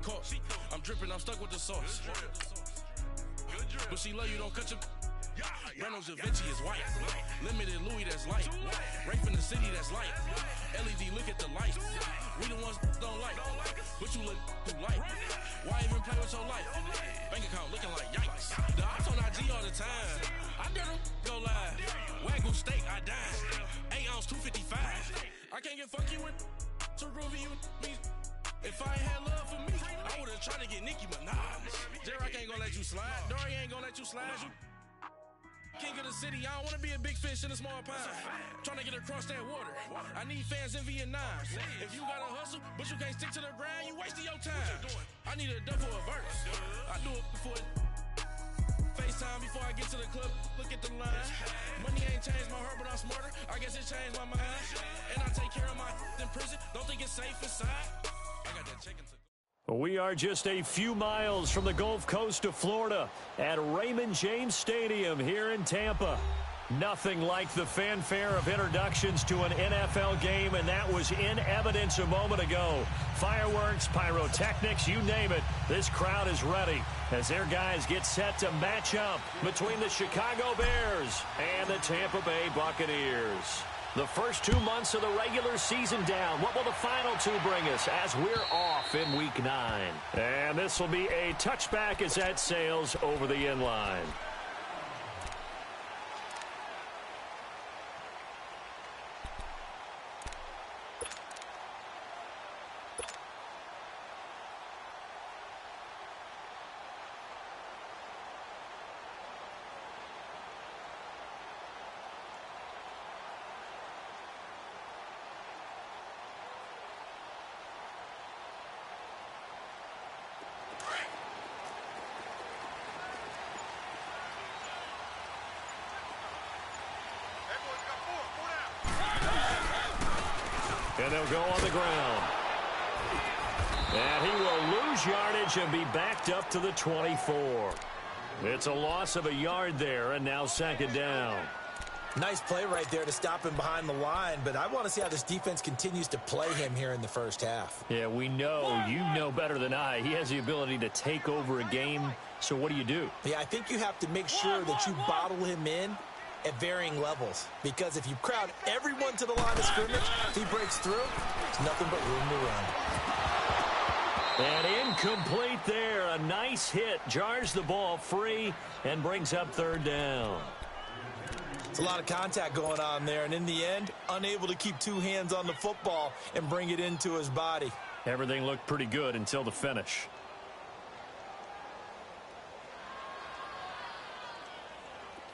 caught. I'm dripping, I'm stuck with the sauce. But she love you, don't cut your... Brando Da Vinci is white. Limited Louis, that's light. Right from the city, that's light. LED, look at the light. We the ones don't like. But you look too light. Why even play with your life? Bank account looking like yikes. The ops on IG all the time. I dare them go live. Wagyu steak, I dine. 8 ounce, 255. I can't get funky with to groovy you me. If I ain't had love for me, I would've tried to get Nicki Minaj. J-Rock ain't gonna let you slide. Dory ain't gonna let you slide. You king of the city, I don't wanna be a big fish in a small pond. Trying to get across that water. I need fans in Vietnam. If you gotta hustle, but you can't stick to the grind, you wasting your time. I need a double a verse. I do it before FaceTime before I get to the club. Look at the line. Money ain't changed my heart, but I'm smarter. I guess it changed my mind. And I take care of my in prison. Don't think it's safe inside. I got that chicken to... We are just a few miles from the Gulf Coast of Florida at Raymond James Stadium here in Tampa. Nothing like the fanfare of introductions to an NFL game, and that was in evidence a moment ago. Fireworks, pyrotechnics, you name it. This crowd is ready as their guys get set to match up between the Chicago Bears and the Tampa Bay Buccaneers. The first 2 months of the regular season down. What will the final 2 bring us as we're off in Week 9? And this will be a touchback as that sails over the end line. And they'll go on the ground. And he will lose yardage and be backed up to the 24. It's a loss of a yard there, and now second down. Nice play right there to stop him behind the line, but I want to see how this defense continues to play him here in the first half. Yeah, we know. You know better than I. He has the ability to take over a game, so what do? Yeah, I think you have to make sure that you bottle him in at varying levels, because if you crowd everyone to the line of scrimmage, if he breaks through, there's nothing but room to run. And incomplete there. A nice hit. Jars the ball free and brings up third down. It's a lot of contact going on there, and in the end, unable to keep 2 hands on the football and bring it into his body. Everything looked pretty good until the finish.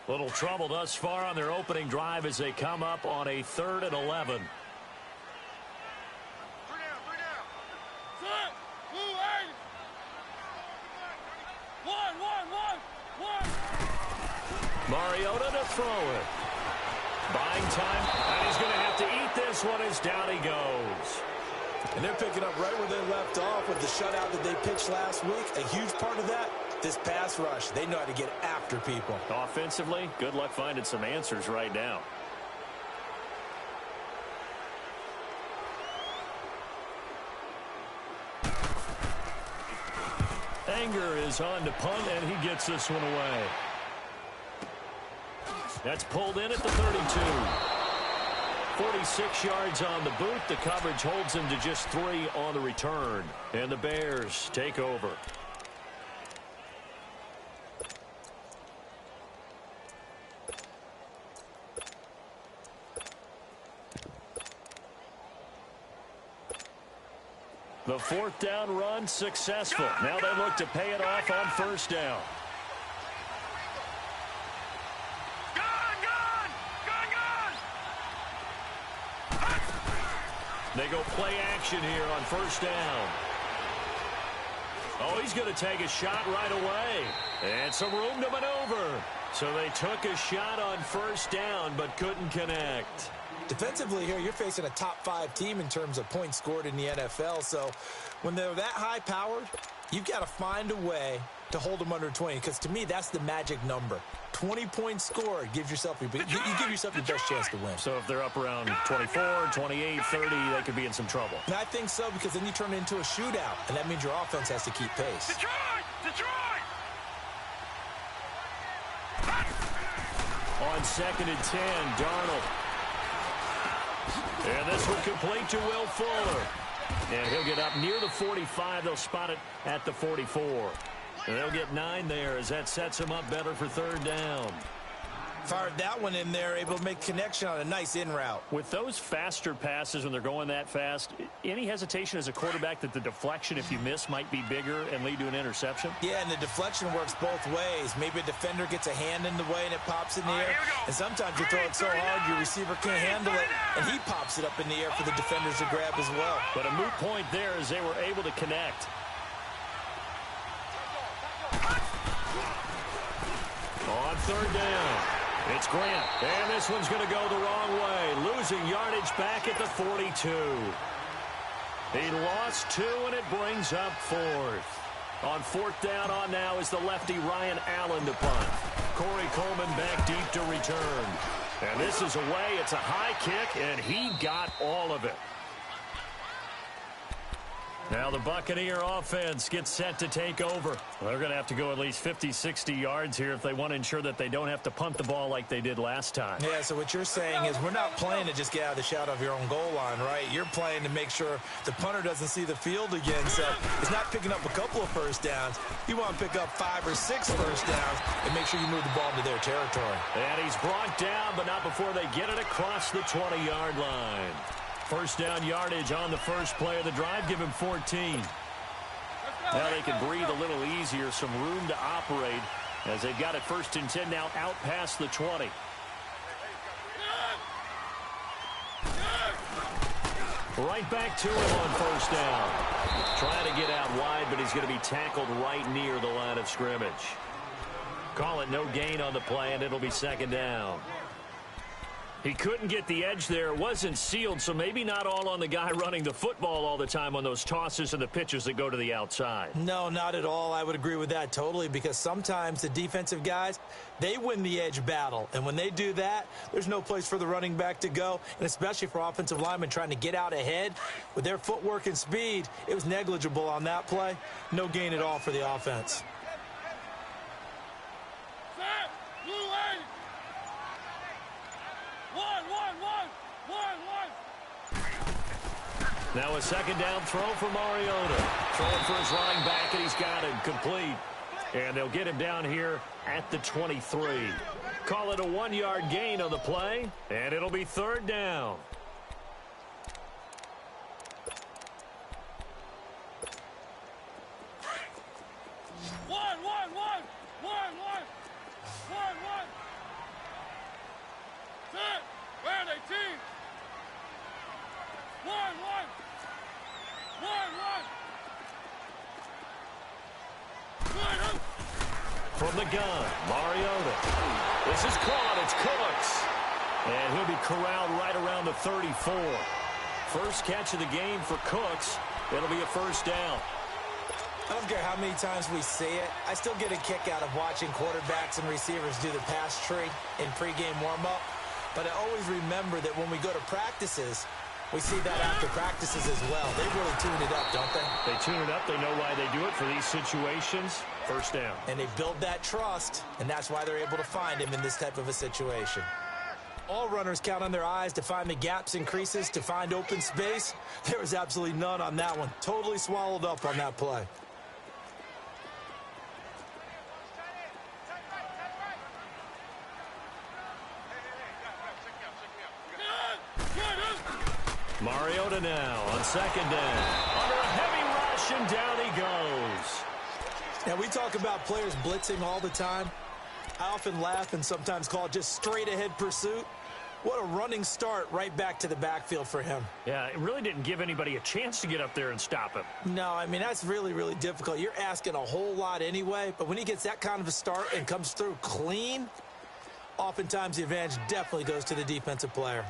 Little trouble thus far on their opening drive as they come up on a 3rd and 11. Mariota to throw it. Buying time, and he's going to have to eat this one as down he goes. And they're picking up right where they left off with the shutout that they pitched last week. A huge part of that, this pass rush. They know how to get after people. Offensively, good luck finding some answers right now. Anger is on to punt, and he gets this one away. That's pulled in at the 32. 46 yards on the boot. The coverage holds him to just 3 on the return. And the Bears take over. The 4th down run successful. Now they look to pay it off on 1st down. They go play action here on 1st down. Oh, he's going to take a shot right away. And some room to maneuver. So they took a shot on 1st down but couldn't connect. Defensively here, you're facing a top 5 team in terms of points scored in the NFL. So when they're that high-powered, you've got to find a way to hold them under 20, because to me, that's the magic number. 20-point score gives yourself you give yourself your best chance to win. So if they're up around 24, 28, 30, they could be in some trouble. And I think so, because then you turn it into a shootout, and that means your offense has to keep pace. Detroit! On 2nd and 10, Darnold. And this one complete to Will Fuller. And he'll get up near the 45. They'll spot it at the 44. And they'll get 9 there as that sets him up better for 3rd down. Fired that one in there, able to make connection on a nice in route. With those faster passes when they're going that fast, any hesitation as a quarterback that the deflection, if you miss, might be bigger and lead to an interception? Yeah, and the deflection works both ways. Maybe a defender gets a hand in the way and it pops in the air. And sometimes you throw it so hard your receiver can't handle it, and he pops it up in the air for the defenders to grab as well. But a moot point there as they were able to connect. On 3rd down, it's Grant. And this one's going to go the wrong way. Losing yardage back at the 42. He lost 2, and it brings up 4th. On 4th down on now is the lefty Ryan Allen to punt. Corey Coleman back deep to return. And this is away. It's a high kick, and he got all of it. Now the Buccaneer offense gets set to take over. They're going to have to go at least 50, 60 yards here if they want to ensure that they don't have to punt the ball like they did last time. Yeah, so what you're saying is we're not playing to just get out of the shadow of your own goal line, right? You're playing to make sure the punter doesn't see the field again. So it's not picking up a couple of first downs. You want to pick up 5 or 6 first downs and make sure you move the ball into their territory. And he's brought down, but not before they get it across the 20-yard line. First down yardage on the first play of the drive. Give him 14. Now they can breathe a little easier. Some room to operate as they've got it 1st and 10 now out past the 20. Right back to him on 1st down. Trying to get out wide, but he's going to be tackled right near the line of scrimmage. Call it no gain on the play, and it'll be 2nd down. He couldn't get the edge there. It wasn't sealed, so maybe not all on the guy running the football all the time on those tosses and the pitches that go to the outside. No, not at all. I would agree with that totally, because sometimes the defensive guys, they win the edge battle. And when they do that, there's no place for the running back to go, and especially for offensive linemen trying to get out ahead. With their footwork and speed, it was negligible on that play. No gain at all for the offense. Now a 2nd down throw for Mariota. Throwing for his running back, and he's got it complete. And they'll get him down here at the 23. Call it a 1-yard gain on the play, and it'll be 3rd down. From the gun, Mariota. This is caught. It's Cooks. And he'll be corralled right around the 34. First catch of the game for Cooks. It'll be a 1st down. I don't care how many times we see it. I still get a kick out of watching quarterbacks and receivers do the pass tree in pregame warm-up. But I always remember that when we go to practices, we see that after practices as well. They really tune it up, don't they? They tune it up. They know why they do it for these situations. 1st down. And they build that trust, and that's why they're able to find him in this type of a situation. All runners count on their eyes to find the gaps and creases, to find open space. There was absolutely none on that one. Totally swallowed up on that play. Mariota now on 2nd down. Under a heavy rush, and down he goes. Now, we talk about players blitzing all the time. I often laugh and sometimes call it just straight-ahead pursuit. What a running start right back to the backfield for him. Yeah, it really didn't give anybody a chance to get up there and stop him. No, I mean, that's really, really difficult. You're asking a whole lot anyway, but when he gets that kind of a start and comes through clean, oftentimes the advantage definitely goes to the defensive player.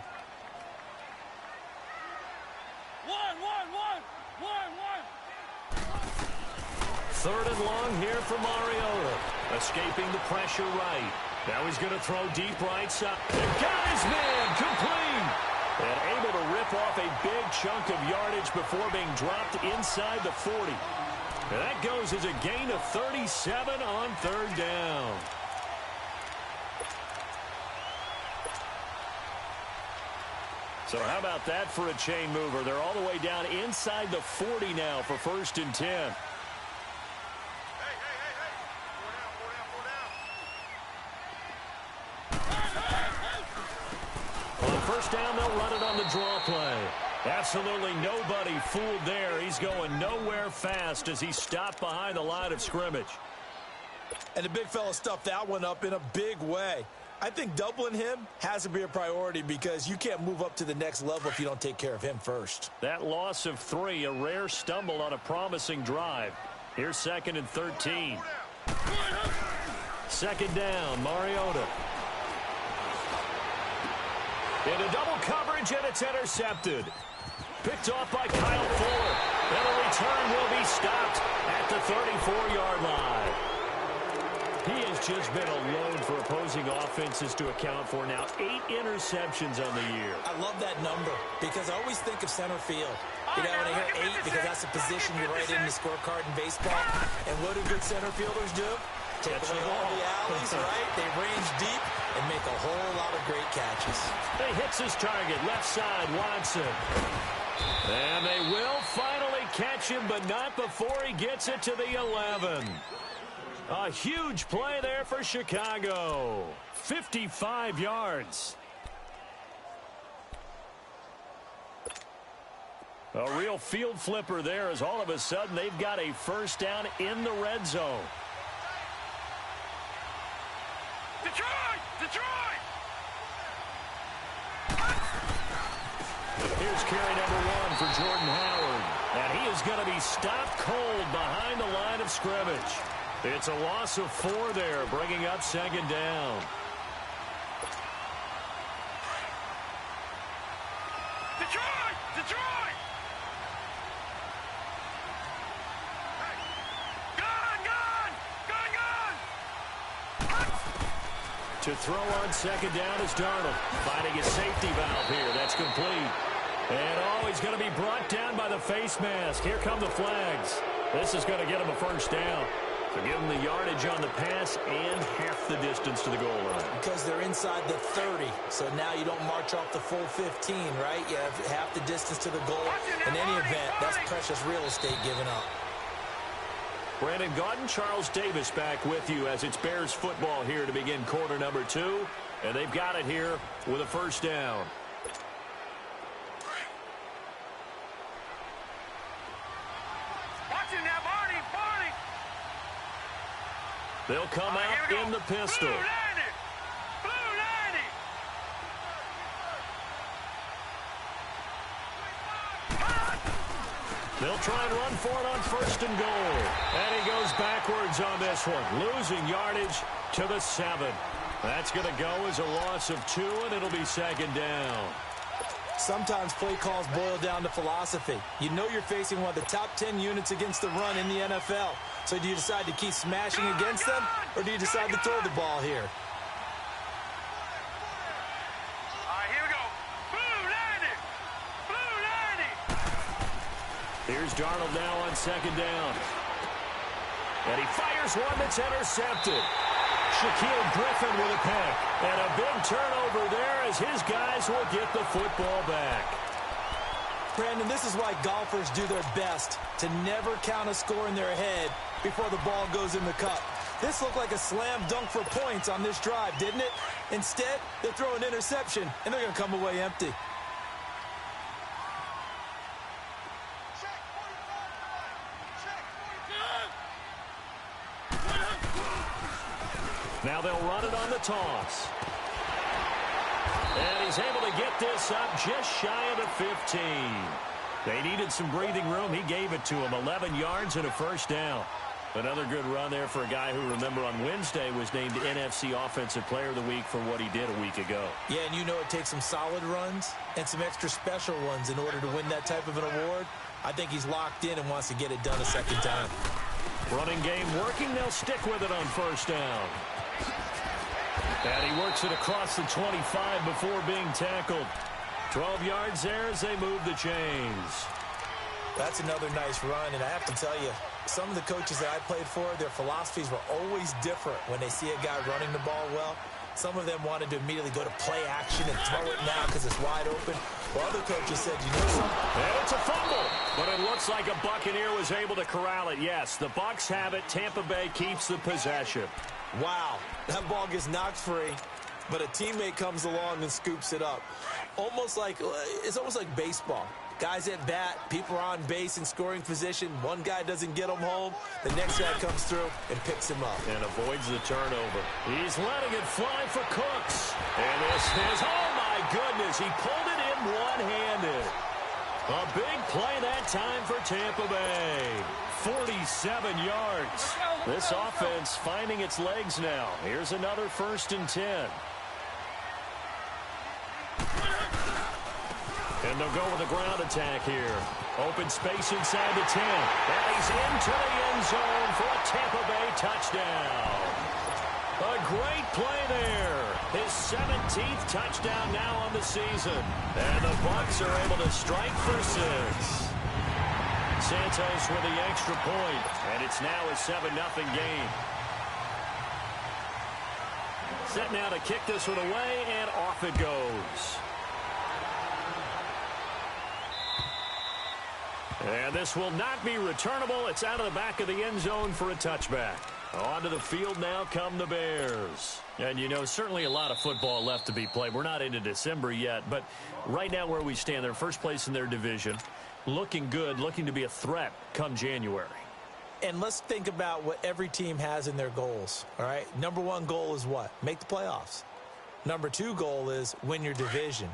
3rd and long here for Mariota. Escaping the pressure right. Now he's going to throw deep right side. Got his man complete. And able to rip off a big chunk of yardage before being dropped inside the 40. And that goes as a gain of 37 on 3rd down. So how about that for a chain mover? They're all the way down inside the 40 now for 1st and 10. On 1st down, they'll run it on the draw play. Absolutely nobody fooled there. He's going nowhere fast as he's stopped behind the line of scrimmage. And the big fella stuffed that one up in a big way. I think doubling him has to be a priority because you can't move up to the next level if you don't take care of him first. That loss of 3, a rare stumble on a promising drive. Here's 2nd and 13. 2nd down, Mariota. Into double coverage, and it's intercepted. Picked off by Kyle Fuller. And the return will be stopped at the 34-yard line. He has just been a load for opposing offenses to account for now. 8 interceptions on the year. I love that number because I always think of center field. You know, when I hear 8 because that's a position you write in the scorecard in baseball. And what do good center fielders do? Take away all the alleys, right? They range deep and make a whole lot of great catches. He hits his target, left side, Watson. And they will finally catch him, but not before he gets it to the 11. A huge play there for Chicago. 55 yards. A real field flipper there as all of a sudden they've got a 1st down in the red zone. Detroit! Detroit! Here's carry number 1 for Jordan Howard. And he is going to be stopped cold behind the line of scrimmage. It's a loss of 4 there, bringing up 2nd down. Detroit! Detroit! Hey. Gun! To throw on 2nd down is Darnold. Finding a safety valve here. That's complete. And he's going to be brought down by the face mask. Here come the flags. This is going to get him a 1st down. So give them the yardage on the pass and half the distance to the goal line. Because they're inside the 30, so now you don't march off the full 15, right? You have half the distance to the goal. In any event, that's precious real estate given up. Brandon Gaudin, Charles Davis back with you as it's Bears football here to begin quarter number 2. And they've got it here with a 1st down. They'll come out in the pistol. They'll try and run for it on 1st and goal. And he goes backwards on this one, losing yardage to the 7. That's going to go as a loss of 2, and it'll be 2nd down. Sometimes play calls boil down to philosophy. You know you're facing one of the top 10 units against the run in the NFL. So do you decide to keep smashing against them, or do you decide to throw the ball here? All right, here we go. Blue 90. Here's Darnold now on 2nd down. And he fires one that's intercepted. Shaquille Griffin with a pick. And a big turnover there as his guys will get the football back. Brandon, this is why golfers do their best to never count a score in their head before the ball goes in the cup. This looked like a slam dunk for points on this drive, didn't it? Instead, they throw an interception, and they're going to come away empty. Now they'll run it on the toss. And he's able to get this up just shy of the 15. They needed some breathing room. He gave it to him. 11 yards and a 1st down. Another good run there for a guy who, remember, on Wednesday was named NFC Offensive Player of the Week for what he did a week ago. Yeah, and you know it takes some solid runs and some extra special ones in order to win that type of an award. I think he's locked in and wants to get it done a 2nd time. Running game working. They'll stick with it on first down. And he works it across the 25 before being tackled. 12 yards there as they move the chains. That's another nice run, and I have to tell you, some of the coaches that I played for, their philosophies were always different when they see a guy running the ball well. Some of them wanted to immediately go to play action and throw it now because it's wide open. While other coaches said, you know something? And it's a fumble, but it looks like a Buccaneer was able to corral it. Yes, the Bucs have it. Tampa Bay keeps the possession. Wow, that ball gets knocked free, but a teammate comes along and scoops it up. It's almost like baseball. Guys at bat, people are on base in scoring position. One guy doesn't get him home. The next guy comes through and picks him up. And avoids the turnover. He's letting it fly for Cooks. And this is, oh my goodness, he pulled it in one-handed. A big play that time for Tampa Bay. 47 yards. This offense finding its legs now. Here's another 1st and 10. And they'll go with a ground attack here. Open space inside the 10. And he's into the end zone for a Tampa Bay touchdown. A great play there. His 17th touchdown now on the season. And the Bucs are able to strike for 6. Santos with the extra point. And it's now a 7-0 game. Set now to kick this one away, and off it goes. And this will not be returnable. It's out of the back of the end zone for a touchback. Onto the field now come the Bears. And, you know, certainly a lot of football left to be played. We're not into December yet, but right now where we stand, they're first place in their division. Looking good, looking to be a threat come January. And let's think about what every team has in their goals, all right? Number 1 goal is what? Make the playoffs. Number 2 goal is win your division.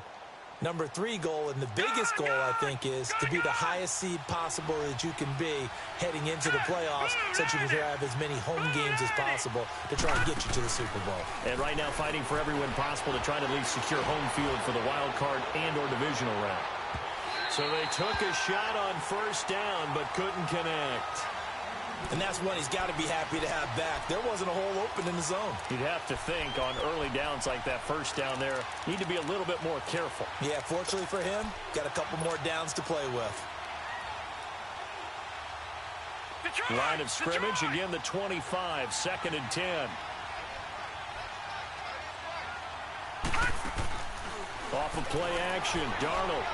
Number 3 goal, and the biggest goal, I think, is to be the highest seed possible that you can be heading into the playoffs so that you can have as many home games as possible to try and get you to the Super Bowl. And right now fighting for every win possible to try to at least secure home field for the wild card and or divisional round. So they took a shot on first down but couldn't connect. And that's one he's got to be happy to have back. There wasn't a hole open in the zone. You'd have to think on early downs like that first down there, need to be a little bit more careful. Yeah, fortunately for him, got a couple more downs to play with. Line of scrimmage, again the 25, 2nd and 10. Off of play action, Darnold.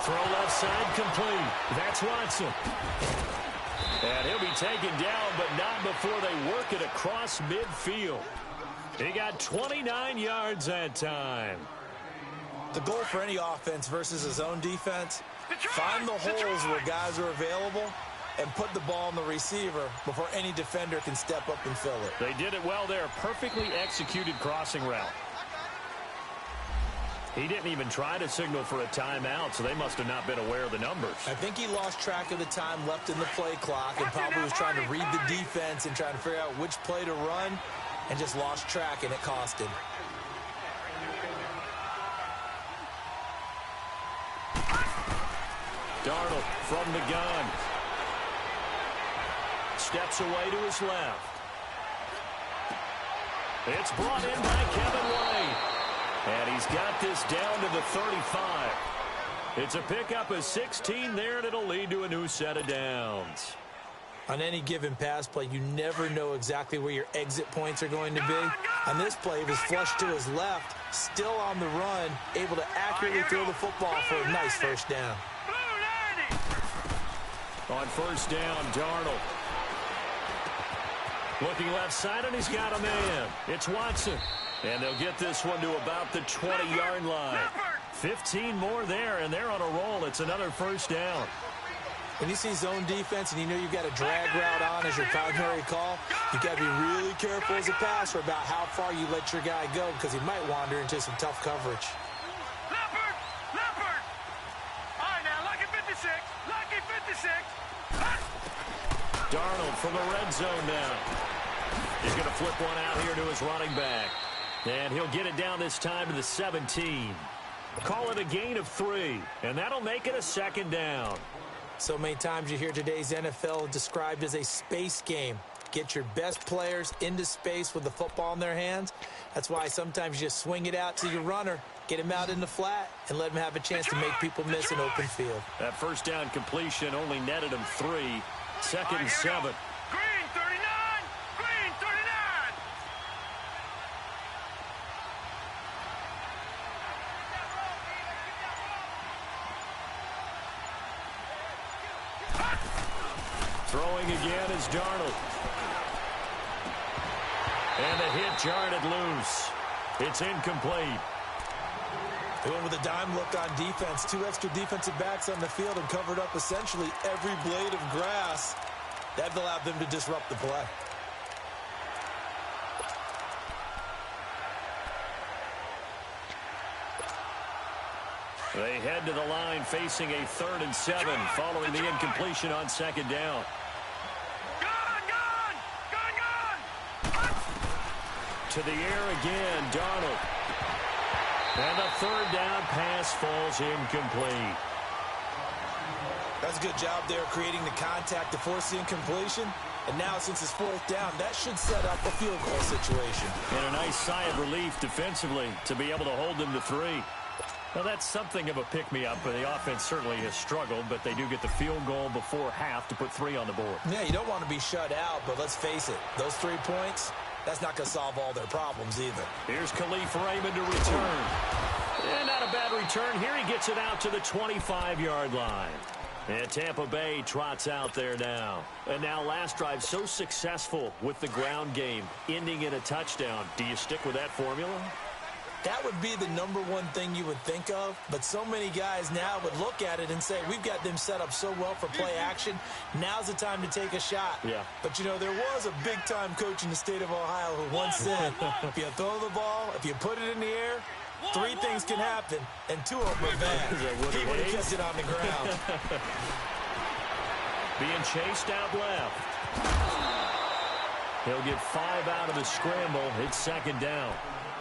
Throw left side complete. That's Watson. And he'll be taken down, but not before they work it across midfield. He got 29 yards that time. The goal for any offense versus his own defense, find the holes where guys are available and put the ball on the receiver before any defender can step up and fill it. They did it well there. Perfectly executed crossing route. He didn't even try to signal for a timeout, so they must have not been aware of the numbers. I think he lost track of the time left in the play clock and probably was trying to read the defense and trying to figure out which play to run and just lost track, and it cost him. Darnold from the gun. Steps away to his left. It's brought in by Kevin White. And he's got this down to the 35. It's a pickup of 16 there, and it'll lead to a new set of downs. On any given pass play, you never know exactly where your exit points are going to be. On this play, he was flushed to his left, still on the run, able to accurately throw the football for a nice first down. On first down, Darnold. Looking left side, and he's got a man. It's Watson. And they'll get this one to about the 20-yard line. 15 more there, and they're on a roll. It's another first down. When you see zone defense and you know you've got a drag route on as your primary call, you've got to be really careful as a passer about how far you let your guy go because he might wander into some tough coverage. Leopard! All right, now, lucky 56. Lucky 56. Darnold from the red zone now. He's going to flip one out here to his running back. And he'll get it down this time to the 17. Call it a gain of 3, and that'll make it a second down. So many times you hear today's NFL described as a space game. Get your best players into space with the football in their hands. That's why sometimes you just swing it out to your runner, get him out in the flat, and let him have a chance to make people miss an open field. That first down completion only netted him 3. Second and 7. Green 39! Green 39! Throwing again is Darnold. And the hit jarred it loose. It's incomplete. They went with a dime look on defense. 2 extra defensive backs on the field and covered up essentially every blade of grass. That allowed them to disrupt the play. They head to the line facing a 3rd and 7 following the incompletion on second down. To the air again, Darnold. And the 3rd down pass falls incomplete. That's a good job there creating the contact to force the incompletion. And now since it's 4th down, that should set up a field goal situation. And a nice sigh of relief defensively to be able to hold them to 3. Well, that's something of a pick-me-up. The offense certainly has struggled, but they do get the field goal before half to put 3 on the board. Yeah, you don't want to be shut out, but let's face it, those 3 points, that's not going to solve all their problems either. Here's Khalif Raymond to return. And not a bad return. Here he gets it out to the 25-yard line. And Tampa Bay trots out there now. And now last drive so successful with the ground game, ending in a touchdown. Do you stick with that formula? That would be the #1 thing you would think of, but so many guys now would look at it and say, we've got them set up so well for play action, now's the time to take a shot. Yeah. But, you know, there was a big-time coach in the state of Ohio who once said, if you throw the ball, if you put it in the air, 3 things can happen, and 2 of them are bad. He would have kept it on the ground. Being chased out left. He'll get 5 out of the scramble. It's second down.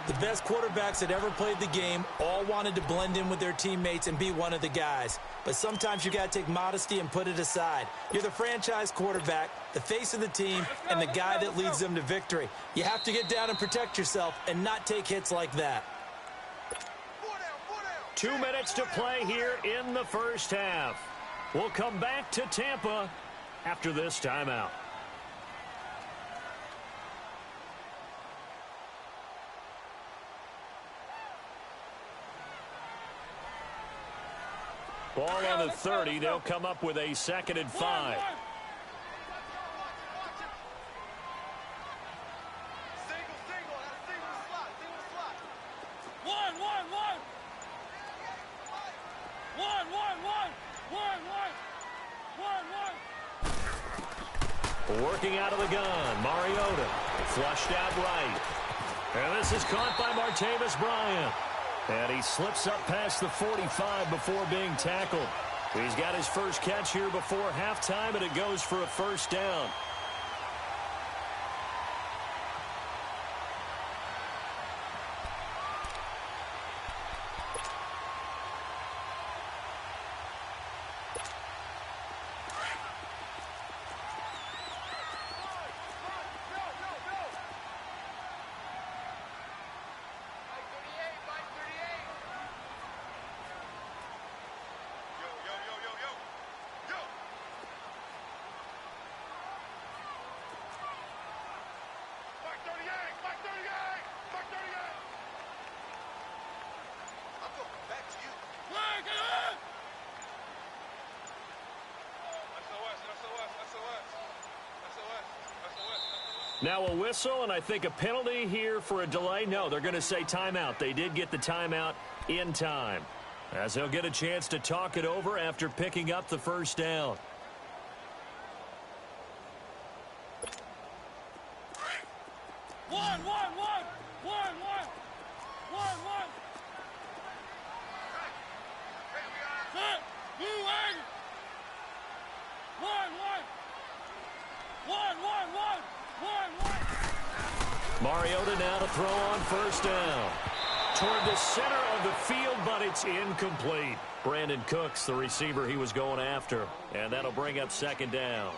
The best quarterbacks that ever played the game all wanted to blend in with their teammates and be one of the guys. But sometimes you got to take modesty and put it aside. You're the franchise quarterback, the face of the team, and the guy that leads them to victory. You have to get down and protect yourself and not take hits like that. 2 minutes to play here in the first half. We'll come back to Tampa after this timeout. Ball on the 30. They'll come up with a 2nd and 5. Working out of the gun, Mariota flushed out right. And this is caught by Martavis Bryant. And he slips up past the 45 before being tackled. He's got his first catch here before halftime, and it goes for a 1st down. Now a whistle, and I think a penalty here for a delay. No, they're going to say timeout. They did get the timeout in time, as they'll get a chance to talk it over after picking up the 1st down. Mariota now to throw on 1st down. toward the center of the field, but it's incomplete. Brandon Cooks, the receiver he was going after, and that'll bring up second down.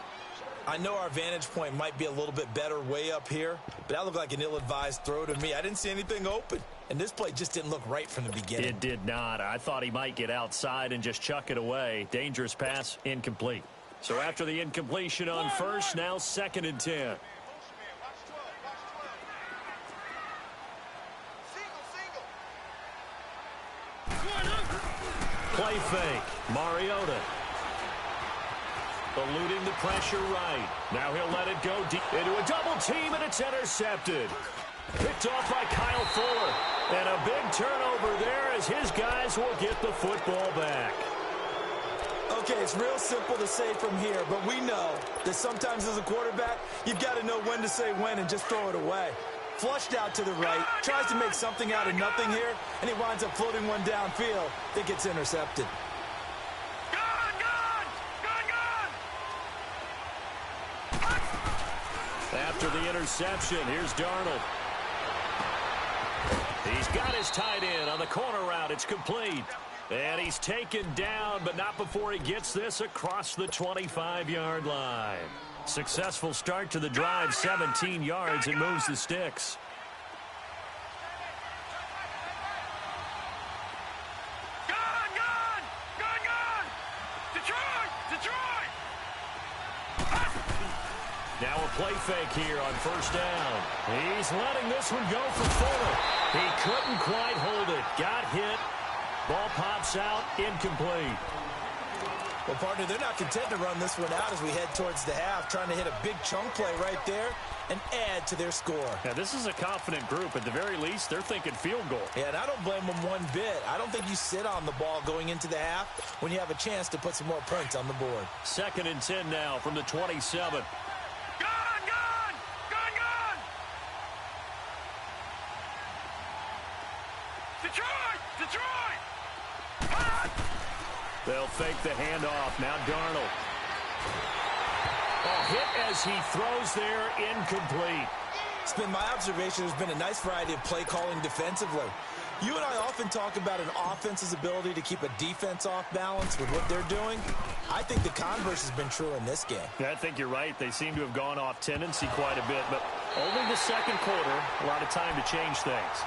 I know our vantage point might be a little bit better way up here, but that looked like an ill-advised throw to me. I didn't see anything open, and this play just didn't look right from the beginning. It did not. I thought he might get outside and just chuck it away. Dangerous pass, incomplete. So after the incompletion on first, now 2nd and 10. Play fake. Mariota. Eluding the pressure right. Now he'll let it go deep into a double team, and it's intercepted. Picked off by Kyle Fuller. And a big turnover there as his guys will get the football back. Okay, it's real simple to say from here, but we know that sometimes as a quarterback, you've got to know when to say when and just throw it away. Flushed out to the right, tries to make something out of nothing here, and he winds up floating one downfield that gets intercepted. After the interception, here's Darnold. He's got his tight end on the corner route. It's complete. And he's taken down, but not before he gets this across the 25-yard line. Successful start to the drive, 17 yards, and moves the sticks. Now a play fake here on first down. He's letting this one go for Fuller. He couldn't quite hold it. Got hit. Ball pops out, incomplete. Well, partner, they're not content to run this one out as we head towards the half, trying to hit a big chunk play right there and add to their score. Now, this is a confident group. At the very least, they're thinking field goal. Yeah, and I don't blame them one bit. I don't think you sit on the ball going into the half when you have a chance to put some more points on the board. 2nd and 10 now from the 27. They'll fake the handoff. Now Darnold. Oh, hit as he throws there, incomplete. It's been my observation there's been a nice variety of play calling defensively. You and I often talk about an offense's ability to keep a defense off balance with what they're doing. I think the converse has been true in this game. Yeah, I think you're right. They seem to have gone off tendency quite a bit, but only the second quarter, a lot of time to change things.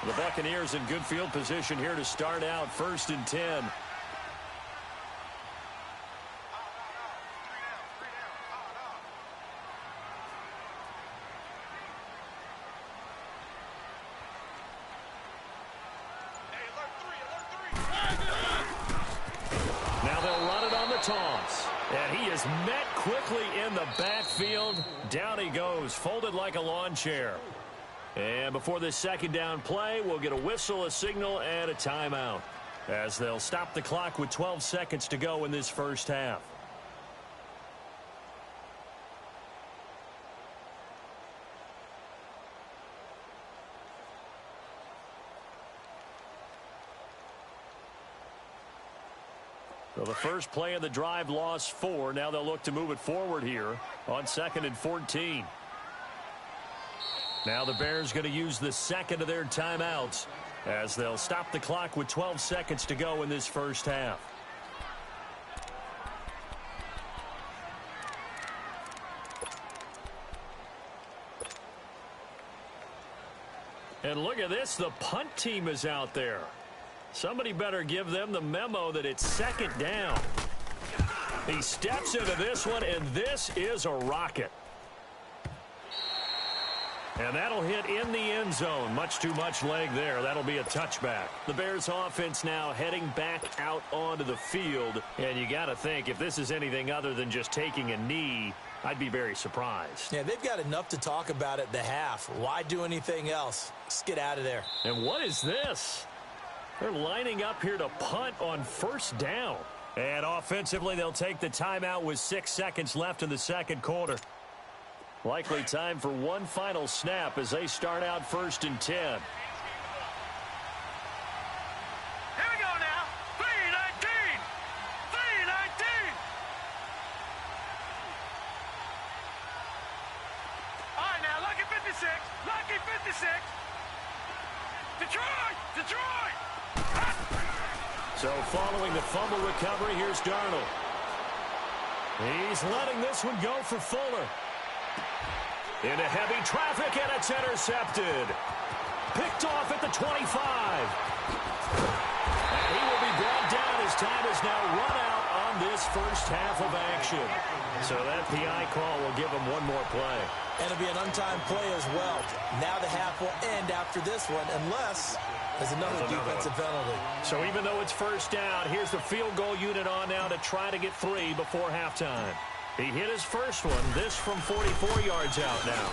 The Buccaneers in good field position here to start out 1st and 10. Now they'll run it on the toss. And he is met quickly in the backfield. Down he goes, folded like a lawn chair. And before this second down play, we'll get a whistle, a signal, and a timeout, as they'll stop the clock with 12 seconds to go in this first half. So the first play of the drive lost 4. Now they'll look to move it forward here on 2nd and 14. Now the Bears going to use the second of their timeouts as they'll stop the clock with 12 seconds to go in this first half. And look at this, the punt team is out there. Somebody better give them the memo that it's 2nd down. He steps into this one, and this is a rocket. And that'll hit in the end zone. Much too much leg there. That'll be a touchback. The Bears offense now heading back out onto the field. And you got to think, if this is anything other than just taking a knee, I'd be very surprised. Yeah, they've got enough to talk about at the half. Why do anything else? Just get out of there. And what is this? They're lining up here to punt on 1st down. And offensively, they'll take the timeout with 6 seconds left in the second quarter. Likely time for one final snap as they start out 1st and 10. Here we go now. 3-19. 3-19. All right, now, lucky 56. Lucky 56. Detroit! Detroit! So following the fumble recovery, here's Darnold. He's letting this one go for Fuller. Into heavy traffic, and it's intercepted. Picked off at the 25. And he will be brought down as time is now run out on this first half of action. So that PI call will give him one more play. And it'll be an untimed play as well. Now the half will end after this one, unless there's another defensive penalty. So even though it's first down, here's the field goal unit on now to try to get 3 before halftime. He hit his first one, this from 44 yards out now.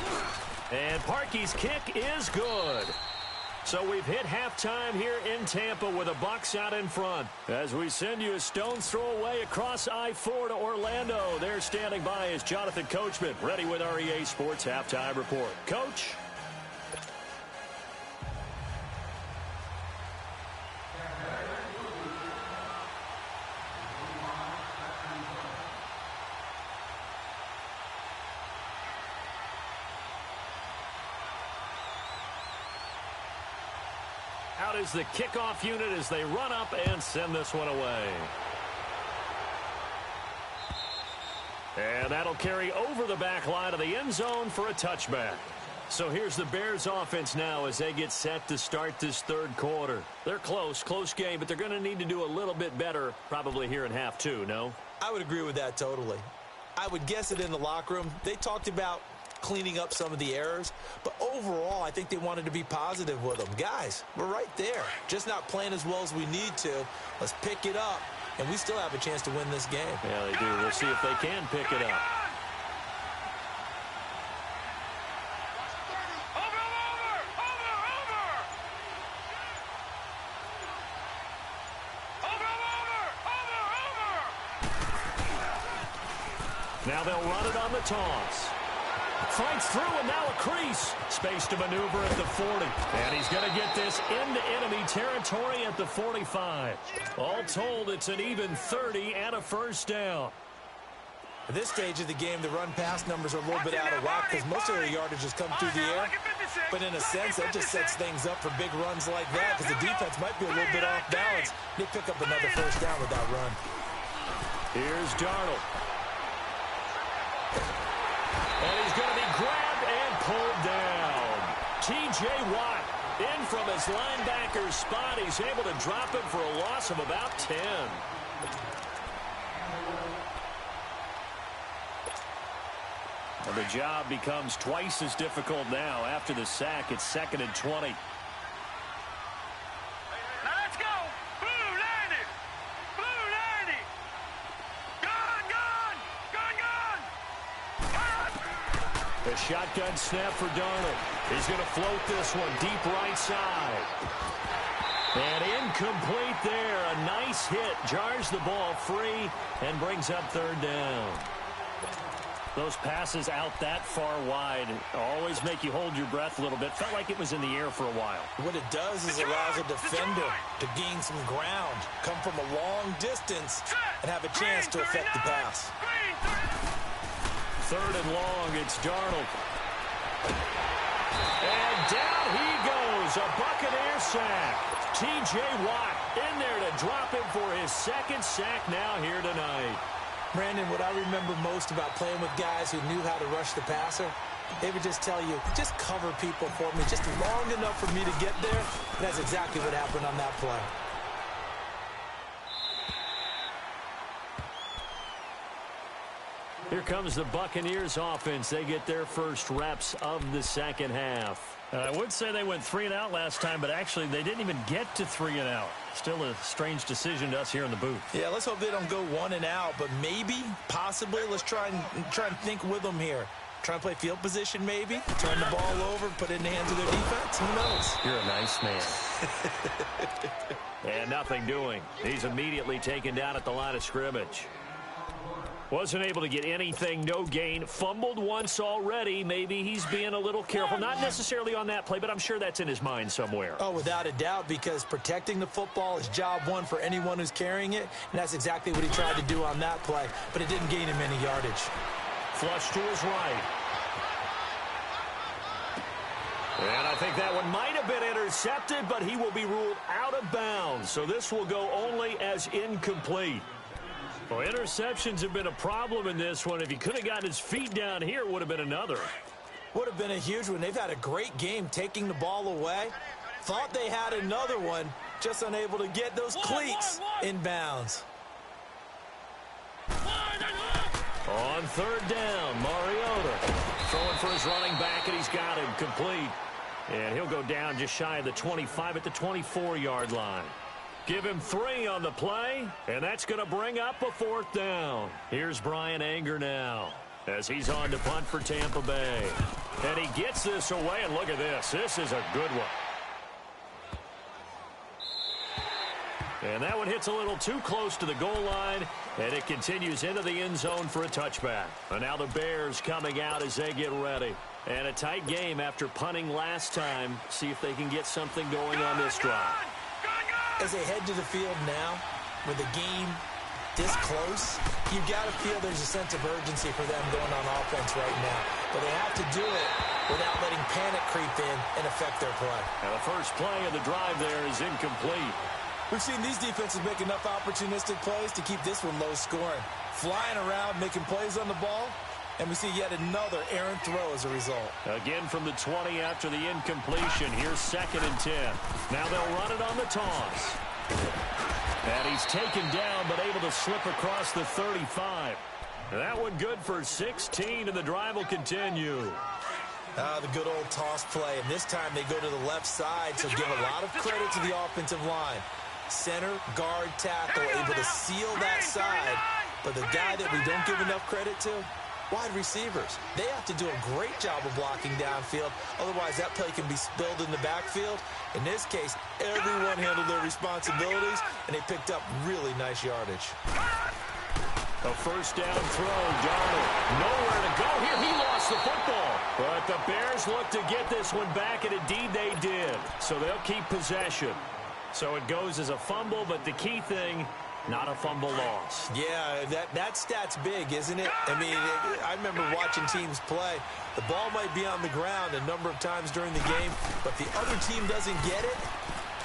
And Parkey's kick is good. So we've hit halftime here in Tampa with the Bucs out in front. As we send you a stone's throw away across I-4 to Orlando. There standing by is Jonathan Coachman, ready with our EA Sports Halftime Report. Coach? Out is the kickoff unit as they run up and send this one away. And that'll carry over the back line of the end zone for a touchback. So here's the Bears offense now as they get set to start this third quarter. They're close game, but they're going to need to do a little bit better probably here in half 2, no? I would agree with that totally. I would guess it in the locker room. They talked about cleaning up some of the errors, but overall I think they wanted to be positive with them. Guys, we're right there, just not playing as well as we need to. Let's pick it up, and we still have a chance to win this game. Yeah, they do. We'll see if they can pick it up. Now they'll run it on the toss. Fights through, and now a crease. Space to maneuver at the 40. And he's going to get this into enemy territory at the 45. All told, it's an even 30 and a first down. At this stage of the game, the run-pass numbers are a little bit out of whack because most of their yardage has come through the air. But in a sense, that just sets things up for big runs like that because the defense might be a little bit off balance. They pick up another first down with that run. Here's Darnold. And he's going to be grabbed and pulled down. T.J. Watt in from his linebacker spot. He's able to drop him for a loss of about 10. And the job becomes twice as difficult now. After the sack, it's 2nd and 20. Let's go! Blue 90! Blue 90! Gone, gone! Gone, gone! A shotgun snap for Darnold. He's going to float this one deep right side. And incomplete there. A nice hit. Jars the ball free and brings up 3rd down. Those passes out that far wide always make you hold your breath a little bit. Felt like it was in the air for a while. What it does is allows a defender to gain some ground, come from a long distance, and have a chance to affect the pass. 3rd and long, it's Darnold. And down he goes, a Buccaneer sack. T.J. Watt in there to drop him for his 2nd sack now here tonight. Brandon, what I remember most about playing with guys who knew how to rush the passer, they would just tell you, just cover people for me, just long enough for me to get there. That's exactly what happened on that play. Here comes the Buccaneers offense. They get their first reps of the second half. I would say they went 3 and out last time, but actually they didn't even get to 3 and out. Still a strange decision to us here in the booth. Yeah, let's hope they don't go 1 and out, but maybe, possibly, let's try and think with them here. Try and play field position maybe, turn the ball over, put it in the hands of their defense. Who knows? You're a nice man. And nothing doing. He's immediately taken down at the line of scrimmage. Wasn't able to get anything, no gain. Fumbled once already. Maybe he's being a little careful. Not necessarily on that play, but I'm sure that's in his mind somewhere. Oh, without a doubt, because protecting the football is job one for anyone who's carrying it, and that's exactly what he tried to do on that play, but it didn't gain him any yardage. Flush to his right. And I think that one might have been intercepted, but he will be ruled out of bounds. So this will go only as incomplete. Well, interceptions have been a problem in this one. If he could have gotten his feet down here, it would have been another. Would have been a huge one. They've had a great game taking the ball away. Thought they had another one, just unable to get those cleats in bounds. On third down, Mariota throwing for his running back, and he's got him complete. And he'll go down just shy of the 25 at the 24-yard line. Give him 3 on the play, and that's going to bring up a 4th down. Here's Brian Anger now as he's on to punt for Tampa Bay. And he gets this away, and look at this. This is a good one. And that one hits a little too close to the goal line, and it continues into the end zone for a touchback. And now the Bears coming out as they get ready. And a tight game after punting last time. See if they can get something going on this drive. As they head to the field now, with the game this close, you've got to feel there's a sense of urgency for them going on offense right now. But they have to do it without letting panic creep in and affect their play. And the first play of the drive there is incomplete. We've seen these defenses make enough opportunistic plays to keep this one low scoring. Flying around, making plays on the ball, and we see yet another errant throw as a result. Again from the 20 after the incompletion. Here's 2nd and 10. Now they'll run it on the toss. And he's taken down but able to slip across the 35. That one good for 16, and the drive will continue. The good old toss play, and this time they go to the left side, so give a lot of credit to the offensive line. Center, guard, tackle, able to seal that side. But the guy that we don't give enough credit to, wide receivers. They have to do a great job of blocking downfield. Otherwise, that play can be spilled in the backfield. In this case, everyone handled their responsibilities, and they picked up really nice yardage. A first down throw, Darnold. Nowhere to go here. He lost the football. But the Bears look to get this one back, and indeed they did. So they'll keep possession. So it goes as a fumble, but the key thing, not a fumble loss. Yeah, that stat's big, isn't it? I mean, I remember watching teams play. The ball might be on the ground a number of times during the game, but the other team doesn't get it.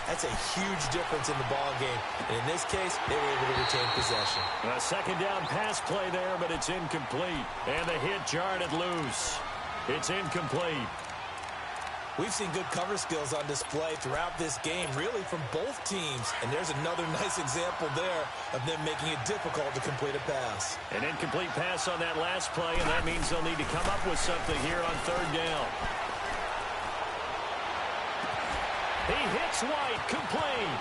That's a huge difference in the ball game. And in this case, they were able to retain possession. A second down pass play there, but it's incomplete. And the hit jarred it loose. It's incomplete. We've seen good cover skills on display throughout this game, really from both teams. And there's another nice example there of them making it difficult to complete a pass. An incomplete pass on that last play, and that means they'll need to come up with something here on 3rd down. He hits White, complete.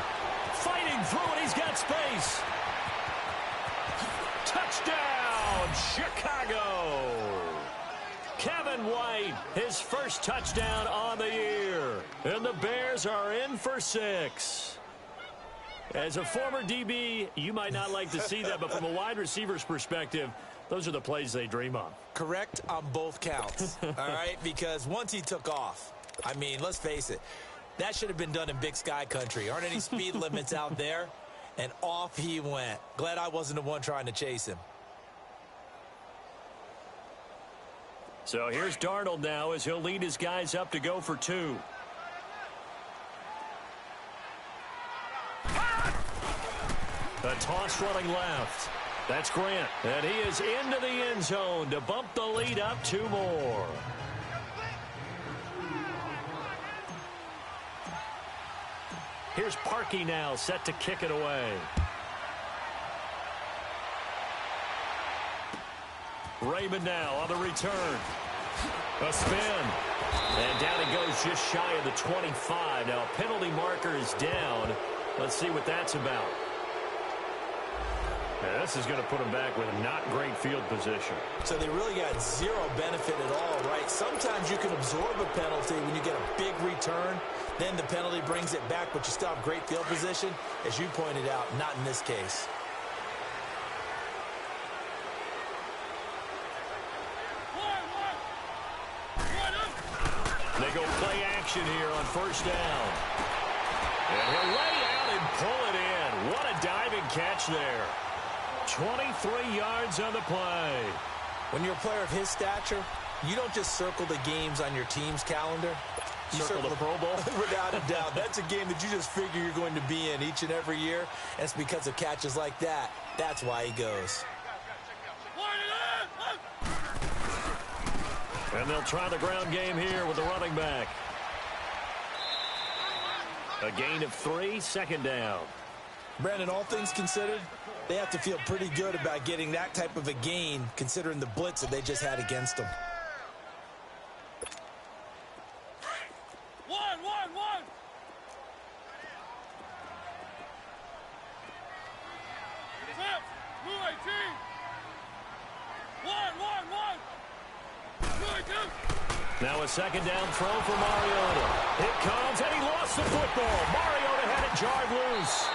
Fighting through it, he's got space. Touchdown, Chicago. Kevin White, his first touchdown on the year. And the Bears are in for 6. As a former DB, you might not like to see that, but from a wide receiver's perspective, those are the plays they dream of. Correct on both counts, all right? Because once he took off, I mean, let's face it, that should have been done in Big Sky country. Aren't any speed limits out there? And off he went. Glad I wasn't the one trying to chase him. So here's Darnold now as he'll lead his guys up to go for 2. A toss running left. That's Grant. And he is into the end zone to bump the lead up 2 more. Here's Parkey now set to kick it away. Raymond now on the return. A spin. And down he goes just shy of the 25. Now a penalty marker is down. Let's see what that's about. Now, this is going to put him back with not great field position. So they really got zero benefit at all, right? Sometimes you can absorb a penalty when you get a big return. Then the penalty brings it back, but you still have great field position. As you pointed out, not in this case. They go play action here on first down. And he'll lay out and pull it in. What a diving catch there. 23 yards on the play. When you're a player of his stature, you don't just circle the games on your team's calendar. You circle the Pro Bowl? Without a doubt. That's a game that you just figure you're going to be in each and every year. And it's because of catches like that. That's why he goes. And they'll try the ground game here with the running back. A gain of 3, second down. Brandon, all things considered, they have to feel pretty good about getting that type of a gain considering the blitz that they just had against them. One. Blue 18. One. Blue 18. Now a second down throw for Mariota. It comes, and he lost the football. Mariota had it jarred loose.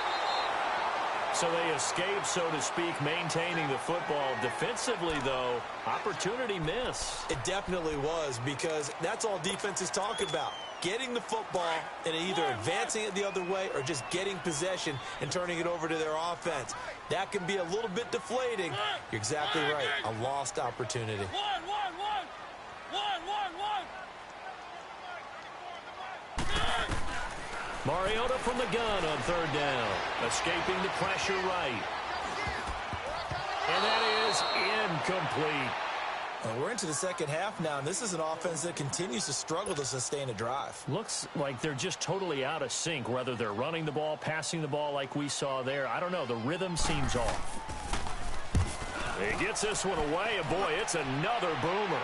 So they escape, so to speak, maintaining the football. Defensively, though, opportunity miss. It definitely was, because that's all defenses talk about. Getting the football and either advancing it the other way or just getting possession and turning it over to their offense. That can be a little bit deflating. You're exactly right. A lost opportunity. One. Mariota from the gun on third down. Escaping the pressure right. And that is incomplete. And we're into the second half now, and this is an offense that continues to struggle to sustain a drive. Looks like they're just totally out of sync, whether they're running the ball, passing the ball like we saw there. I don't know. The rhythm seems off. He gets this one away, and boy, it's another boomer.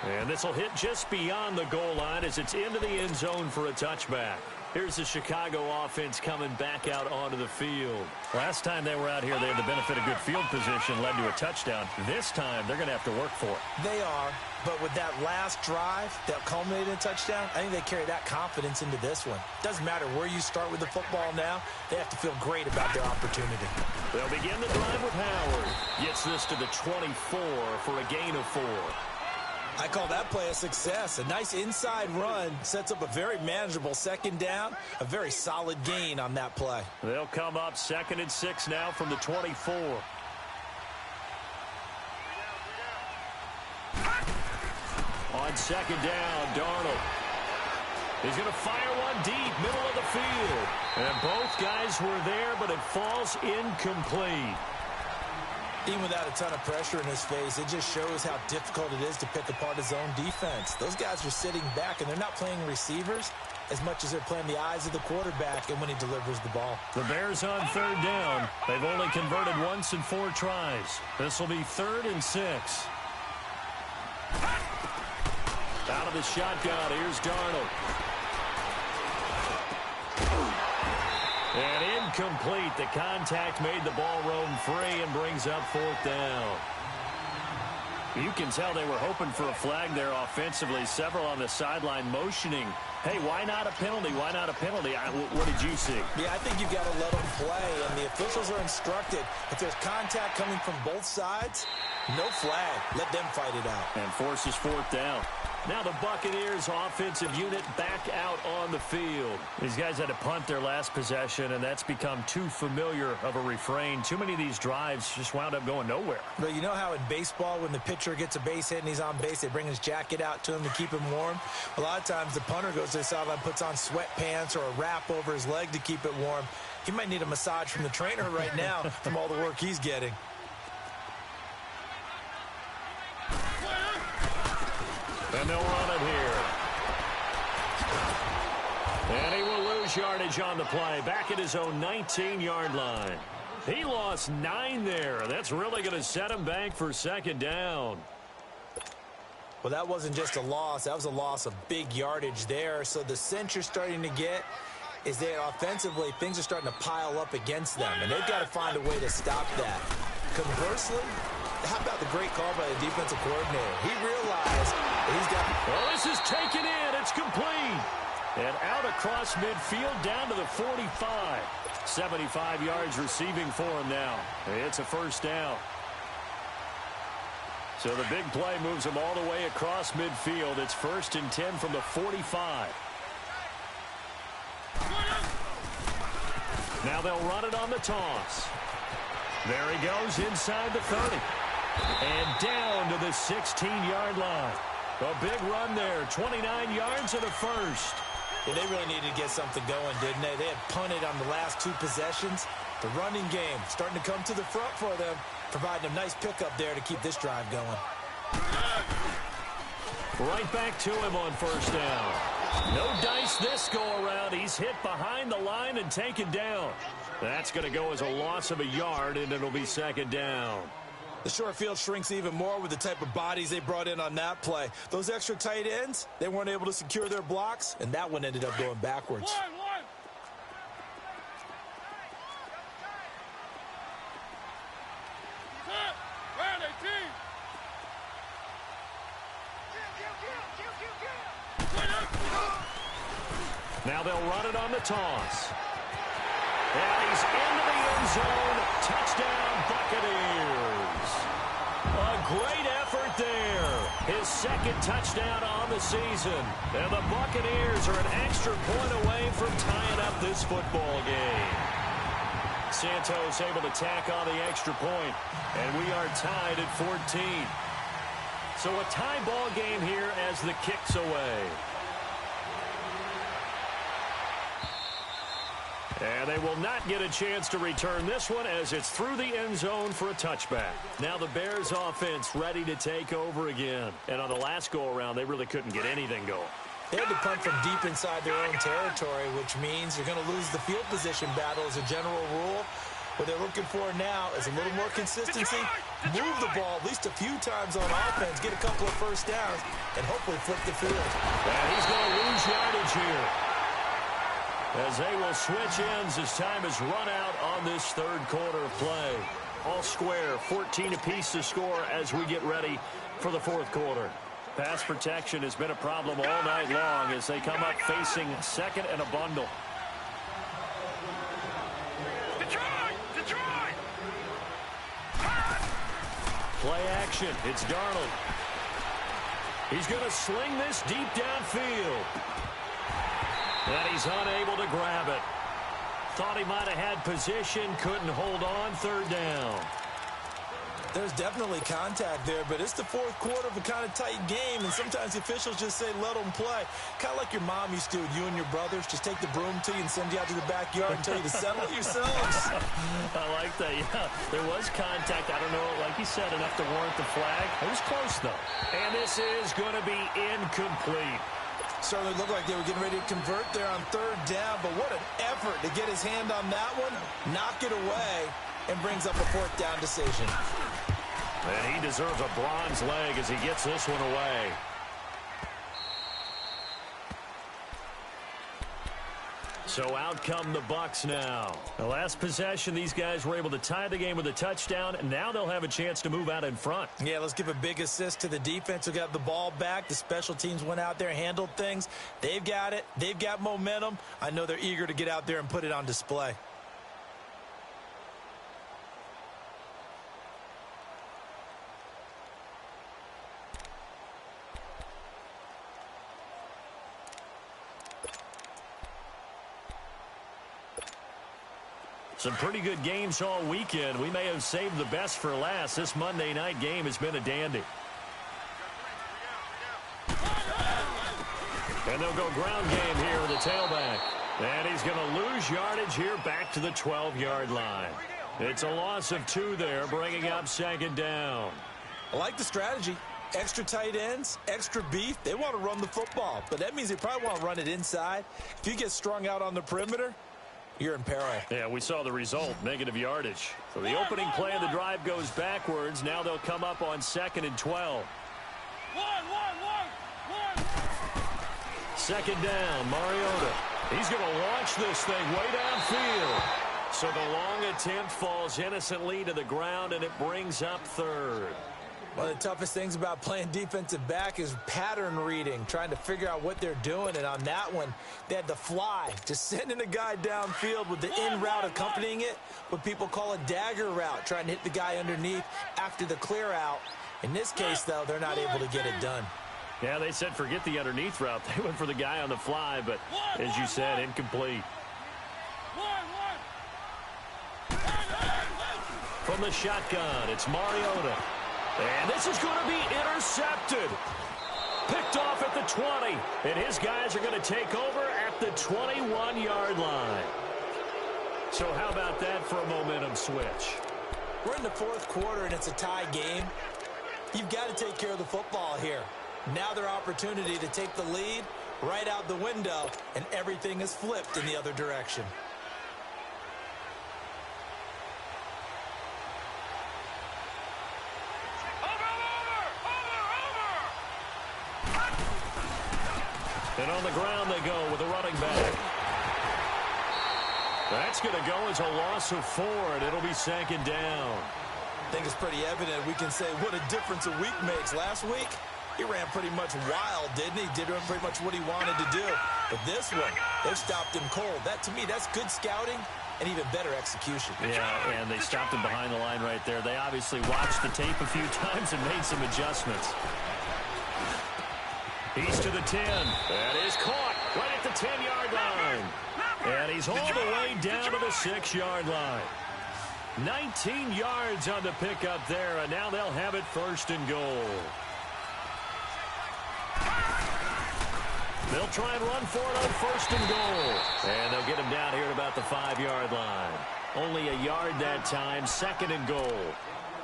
And this will hit just beyond the goal line as it's into the end zone for a touchback. Here's the Chicago offense coming back out onto the field. Last time they were out here, they had the benefit of good field position, led to a touchdown. This time, they're going to have to work for it. They are, but with that last drive that culminated in a touchdown, I think they carry that confidence into this one. Doesn't matter where you start with the football now, they have to feel great about their opportunity. They'll begin the drive with Howard. Gets this to the 24 for a gain of 4. I call that play a success. A nice inside run sets up a very manageable second down, a very solid gain on that play. They'll come up 2nd and 6 now from the 24. On second down, Darnold. He's going to fire one deep, middle of the field. And both guys were there, but it falls incomplete. Even without a ton of pressure in his face, it just shows how difficult it is to pick apart his own defense. Those guys are sitting back, and they're not playing receivers as much as they're playing the eyes of the quarterback and when he delivers the ball. The Bears on third down. They've only converted once in 4 tries. This will be 3rd and 6. Out of the shotgun, here's Darnold. And incomplete. The contact made the ball roam free and brings up 4th down. You can tell they were hoping for a flag there offensively. Several on the sideline motioning. Hey, why not a penalty? Why not a penalty? What did you see? Yeah, I think you've got to let them play, and the officials are instructed. If there's contact coming from both sides, no flag. Let them fight it out. And forces 4th down. Now the Buccaneers offensive unit back out on the field. These guys had to punt their last possession, and that's become too familiar of a refrain. Too many of these drives just wound up going nowhere. But you know how in baseball, when the pitcher gets a base hit and he's on base, they bring his jacket out to him to keep him warm? A lot of times the punter goes to the sideline, puts on sweatpants or a wrap over his leg to keep it warm. He might need a massage from the trainer right now from all the work he's getting. And they'll run it here. And he will lose yardage on the play. Back at his own 19-yard line. He lost 9 there. That's really going to set him back for 2nd down. Well, that wasn't just a loss. That was a loss of big yardage there. So the sense you're starting to get is that offensively, things are starting to pile up against them. And they've got to find a way to stop that. Conversely, how about the great call by the defensive coordinator? He realized that he's got... Well, this is taken in. It's complete. And out across midfield down to the 45. 75 yards receiving for him now. It's a 1st down. So the big play moves them all the way across midfield. It's 1st and 10 from the 45. Now they'll run it on the toss. There he goes inside the 30. And down to the 16-yard line. A big run there, 29 yards and a first. Yeah, they really needed to get something going, didn't they? They had punted on the last 2 possessions. The running game starting to come to the front for them, providing a nice pickup there to keep this drive going. Right back to him on 1st down. No dice this go-around. He's hit behind the line and taken down. That's going to go as a loss of a yard, and it'll be 2nd down. The short field shrinks even more with the type of bodies they brought in on that play. Those extra tight ends, they weren't able to secure their blocks, and that one ended up going backwards. Now they'll run it on the toss. And he's into the end zone. Touchdown, Buccaneers. A great effort there. His 2nd touchdown on the season. And the Buccaneers are an extra point away from tying up this football game. Santos able to tack on the extra point. And we are tied at 14. So a tie ball game here as the kick's away. And they will not get a chance to return this one as it's through the end zone for a touchback. Now the Bears offense ready to take over again. And on the last go-around, they really couldn't get anything going. They had to punt from deep inside their own territory, which means you're going to lose the field position battle as a general rule. What they're looking for now is a little more consistency, move the ball at least a few times on offense, get a couple of first downs, and hopefully flip the field. And he's going to lose yardage here, as they will switch ends as time is run out on this 3rd quarter of play. All square, 14 apiece to score as we get ready for the 4th quarter. Pass protection has been a problem all night long as they come up facing 2nd and a bundle. Play action. It's Darnold. He's going to sling this deep downfield. And he's unable to grab it. Thought he might have had position, couldn't hold on, 3rd down. There's definitely contact there, but it's the 4th quarter of a kind of tight game, and sometimes the officials just say, let them play. Kind of like your mom used to with you and your brothers. Just take the broom to you and send you out to the backyard and tell you to settle yourselves. I like that, yeah. There was contact. I don't know, like you said, enough to warrant the flag. It was close, though. And this is going to be incomplete. Certainly looked like they were getting ready to convert there on 3rd down, but what an effort to get his hand on that one, knock it away, and brings up a 4th down decision. And he deserves a bronze leg as he gets this one away. So out come the Bucs now. The last possession, these guys were able to tie the game with a touchdown, and now they'll have a chance to move out in front. Yeah, let's give a big assist to the defense who got the ball back. The special teams went out there, handled things. They've got it. They've got momentum. I know they're eager to get out there and put it on display. Some pretty good games all weekend. We may have saved the best for last. This Monday night game has been a dandy. And they'll go ground game here with the tailback. And he's going to lose yardage here back to the 12-yard line. It's a loss of 2 there, bringing up 2nd down. I like the strategy. Extra tight ends, extra beef. They want to run the football, but that means they probably want to run it inside. If you get strung out on the perimeter, you're in peril. Yeah, we saw the result, negative yardage. So the opening play of the drive goes backwards. Now they'll come up on 2nd and 12. 2nd down, Mariota. He's going to launch this thing way downfield. So the long attempt falls innocently to the ground, and it brings up 3rd. One of the toughest things about playing defensive back is pattern reading, trying to figure out what they're doing. And on that one, they had the fly, just sending a guy downfield with the in route accompanying it, what people call a dagger route, trying to hit the guy underneath after the clear out. In this case, though, they're not able to get it done. Yeah, they said forget the underneath route. They went for the guy on the fly, but as you said, incomplete. From the shotgun, it's Mariota. And this is going to be intercepted. Picked off at the 20. And his guys are going to take over at the 21-yard line. So how about that for a momentum switch? We're in the fourth quarter, and it's a tie game. You've got to take care of the football here. Now their opportunity to take the lead right out the window, and everything is flipped in the other direction. And on the ground they go with a running back. That's going to go as a loss of 4, and it'll be second down. I think it's pretty evident. We can say what a difference a week makes. Last week, he ran pretty much wild, didn't he? Did pretty much what he wanted to do. But this one, they've stopped him cold. That, to me, that's good scouting and even better execution. Yeah, and they stopped him behind the line right there. They obviously watched the tape a few times and made some adjustments. He's to the 10. That is caught right at the 10-yard line. And he's all the way down to the 6-yard line. 19 yards on the pickup there, and now they'll have it first and goal. They'll try and run for it on first and goal. And they'll get him down here at about the 5-yard line. Only a yard that time, second and goal.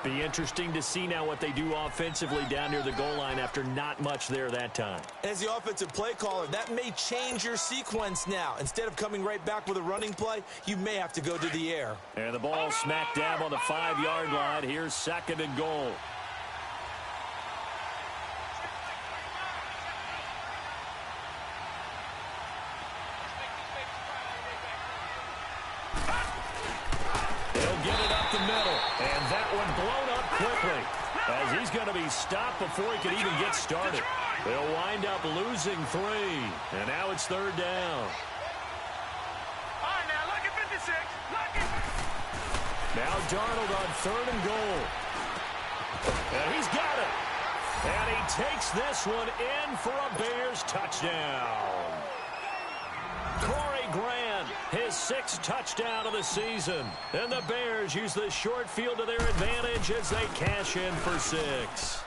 Be interesting to see now what they do offensively down near the goal line after not much there that time. As the offensive play caller, that may change your sequence now. Instead of coming right back with a running play, you may have to go to the air. And the ball smack dab on the 5-yard line. Here's second and goal. As he's going to be stopped before he can even get started. They'll wind up losing 3. And now it's third down. All right, now, lucky 56. Lucky. Now Darnold on third and goal. And he's got it. And he takes this one in for a Bears touchdown. Corey Grant, his 6th touchdown of the season. And the Bears use the short field to their advantage as they cash in for 6.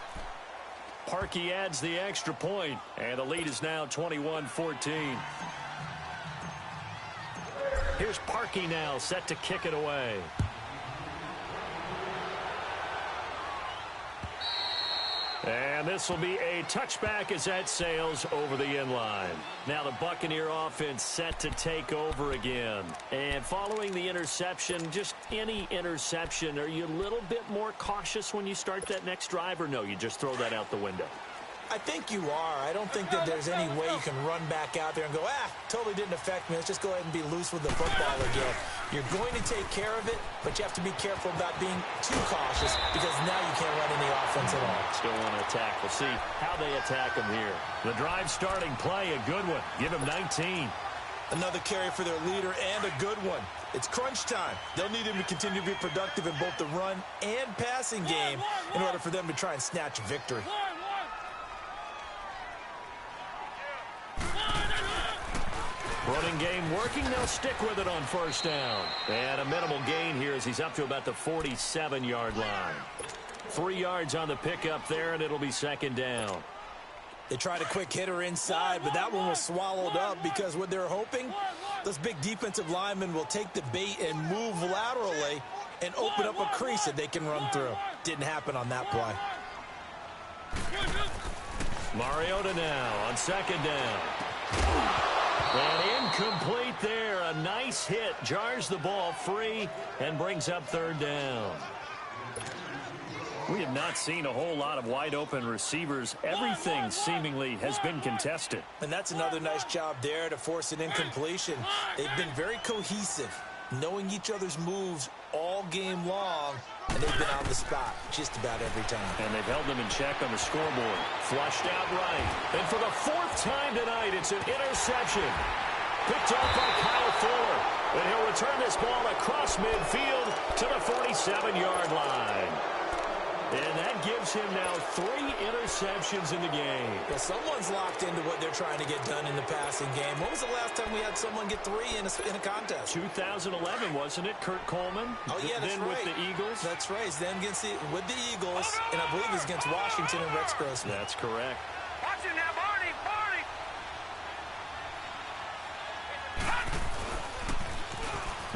Parkey adds the extra point, and the lead is now 21-14. Here's Parkey now set to kick it away. And this will be a touchback as that sails over the end line. Now the Buccaneer offense set to take over again. And following the interception, just any interception, are you a little bit more cautious when you start that next drive, or no, you just throw that out the window? I think you are. I don't think that there's any way you can run back out there and go, totally didn't affect me. Let's just go ahead and be loose with the football again. You're going to take care of it, but you have to be careful about being too cautious because now you can't run any offense at all. Still want to attack. We'll see how they attack him here. The drive starting play, a good one. Give him 19. Another carry for their leader and a good one. It's crunch time. They'll need him to continue to be productive in both the run and passing game in order for them to try and snatch a victory. Running game working. They'll stick with it on first down. And a minimal gain here as he's up to about the 47-yard line. 3 yards on the pickup there, and it'll be second down. They tried a quick hitter inside, but that one was swallowed up because what they're hoping, those big defensive linemen will take the bait and move laterally and open up a crease that they can run through. Didn't happen on that play. Mariota now on second down. And incomplete there. A nice hit. Jars the ball free and brings up third down. We have not seen a whole lot of wide-open receivers. Everything seemingly has been contested. And that's another nice job there to force an incompletion. They've been very cohesive, knowing each other's moves all game long. and they've been on the spot just about every time. And they've held them in check on the scoreboard. Flushed out right. And for the 4th time tonight, it's an interception. Picked off by Kyle Fuller. And he'll return this ball across midfield to the 47-yard line. And that gives him now 3 interceptions in the game. Well, someone's locked into what they're trying to get done in the passing game. When was the last time we had someone get 3 in a contest? 2011, wasn't it? Kurt Coleman. Oh, yeah, that's then right. With the Eagles. That's right. Then with the Eagles, and I believe it's against Washington and Rex Grossman. That's correct. Watch it now, Barney, Barney.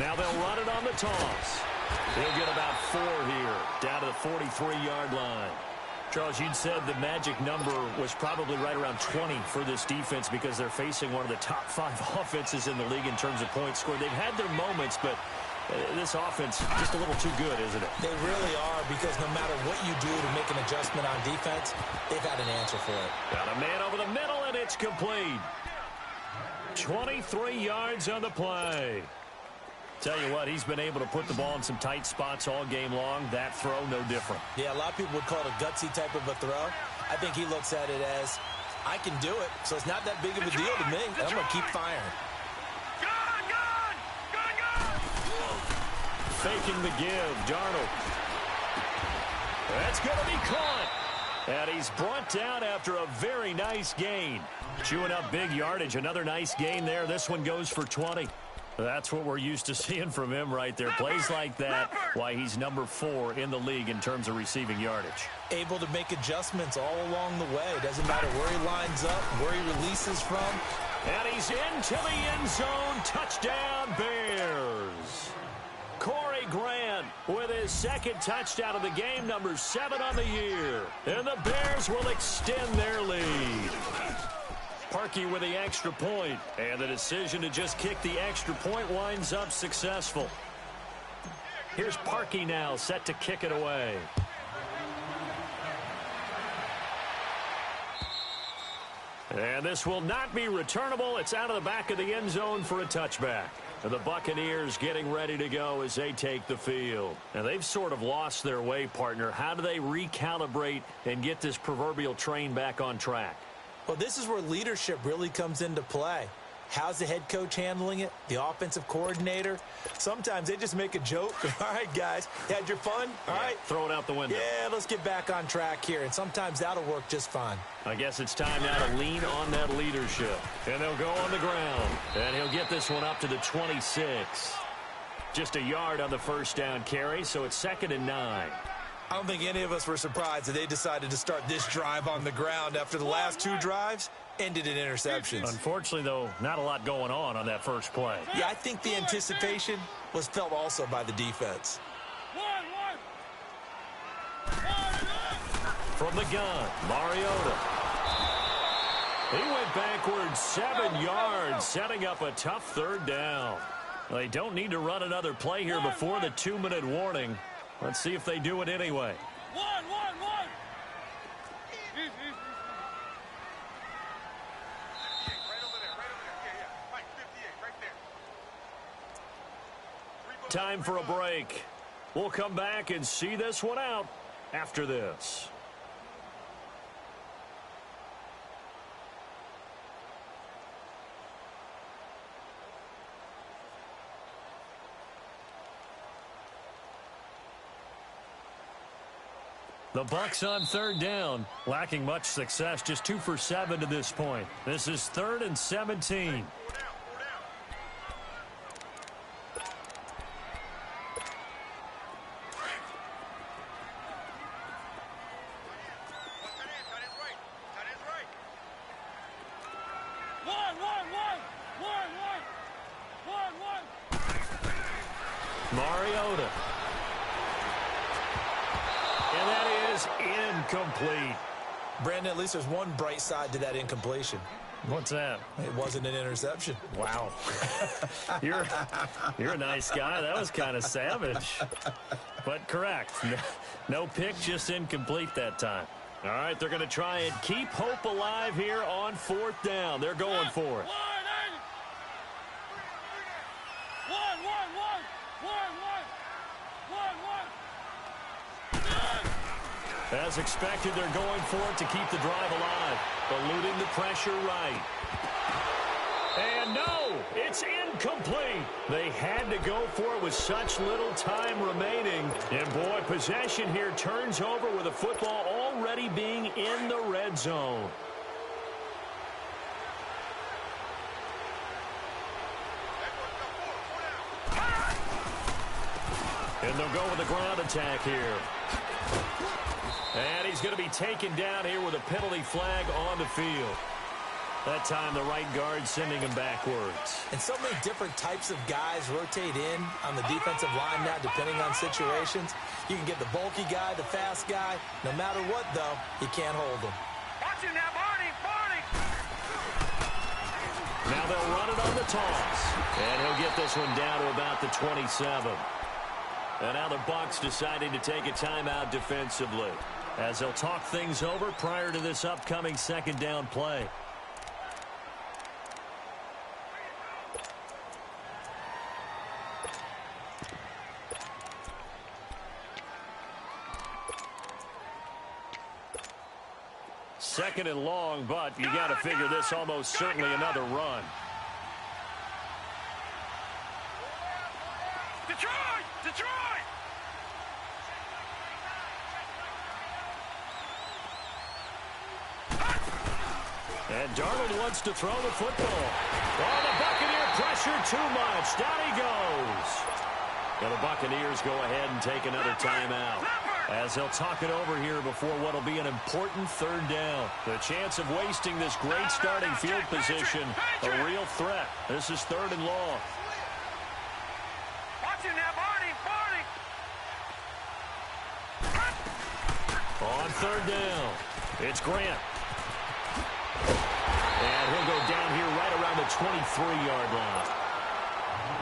Now they'll run it on the toss. He'll get about 4 here, down to the 43-yard line. Charles, you'd said the magic number was probably right around 20 for this defense because they're facing one of the top 5 offenses in the league in terms of points scored. They've had their moments, but this offense just a little too good, isn't it? They really are, because no matter what you do to make an adjustment on defense, they've got an answer for it. Got a man over the middle, and it's complete. 23 yards on the play. Tell you what, he's been able to put the ball in some tight spots all game long. That throw, no different. Yeah, a lot of people would call it a gutsy type of a throw. I think he looks at it as, I can do it, so it's not that big of a deal to me. I'm going to keep firing. Faking the give, Darnold. That's going to be caught. And he's brought down after a very nice gain. Chewing up big yardage. Another nice gain there. This one goes for 20. That's what we're used to seeing from him right there. Plays like that, why he's number 4 in the league in terms of receiving yardage. Able to make adjustments all along the way. Doesn't matter where he lines up, where he releases from. And he's into the end zone. Touchdown, Bears. Corey Grant with his 2nd touchdown of the game, number 7 on the year. And the Bears will extend their lead. Parkey with the extra point, and the decision to just kick the extra point winds up successful. Here's Parkey now, set to kick it away. And this will not be returnable. It's out of the back of the end zone for a touchback. And the Buccaneers getting ready to go as they take the field. And they've sort of lost their way, partner. How do they recalibrate and get this proverbial train back on track? Well, this is where leadership really comes into play. How's the head coach handling it? The offensive coordinator? Sometimes they just make a joke. All right, guys, had your fun? All right. Throw it out the window. Yeah, let's get back on track here. And sometimes that'll work just fine. I guess it's time now to lean on that leadership. And they'll go on the ground. And he'll get this one up to the 26. Just a yard on the first down carry, so it's 2nd and 9. I don't think any of us were surprised that they decided to start this drive on the ground after the last 2 drives ended in interceptions. Unfortunately, though, not a lot going on that first play. Yeah, I think the anticipation was felt also by the defense. From the gun, Mariota. He went backwards 7 yards, setting up a tough 3rd down. They don't need to run another play here before the 2-minute warning. Let's see if they do it anyway. One. Time for a break. We'll come back and see this one out after this. The Bucs on 3rd down, lacking much success, just 2 for 7 to this point. This is 3rd and 17. Mariota. And that is incomplete. Brandon, at least there's one bright side to that incompletion. What's that? It wasn't an interception. Wow. You're a nice guy. That was kind of savage. But correct. No pick, just incomplete that time. All right, they're going to try and keep hope alive here on 4th down. They're going for it. As expected, they're going for it to keep the drive alive, eluding the pressure right. And no, it's incomplete. They had to go for it with such little time remaining. And boy, possession here turns over with the football already being in the red zone. And they'll go with the ground attack here. And he's going to be taken down here with a penalty flag on the field. That time, the right guard sending him backwards. And so many different types of guys rotate in on the defensive line now, depending on situations. You can get the bulky guy, the fast guy. No matter what, though, you can't hold him. Watch him now, Barney! Now they'll run it on the toss. And he'll get this one down to about the 27. And now the Bucs deciding to take a timeout defensively, as they'll talk things over prior to this upcoming second down play. Second and long, but you got to figure this almost certainly another run. Detroit! Detroit! And Darnold wants to throw the football. Oh, the Buccaneer pressure too much. Down he goes. And the Buccaneers go ahead and take another timeout, as they'll talk it over here before what will be an important third down. The chance of wasting this great starting field position, a real threat. This is third and long. Watch him now, Barney! On third down, it's Grant. And he'll go down here right around the 23-yard line.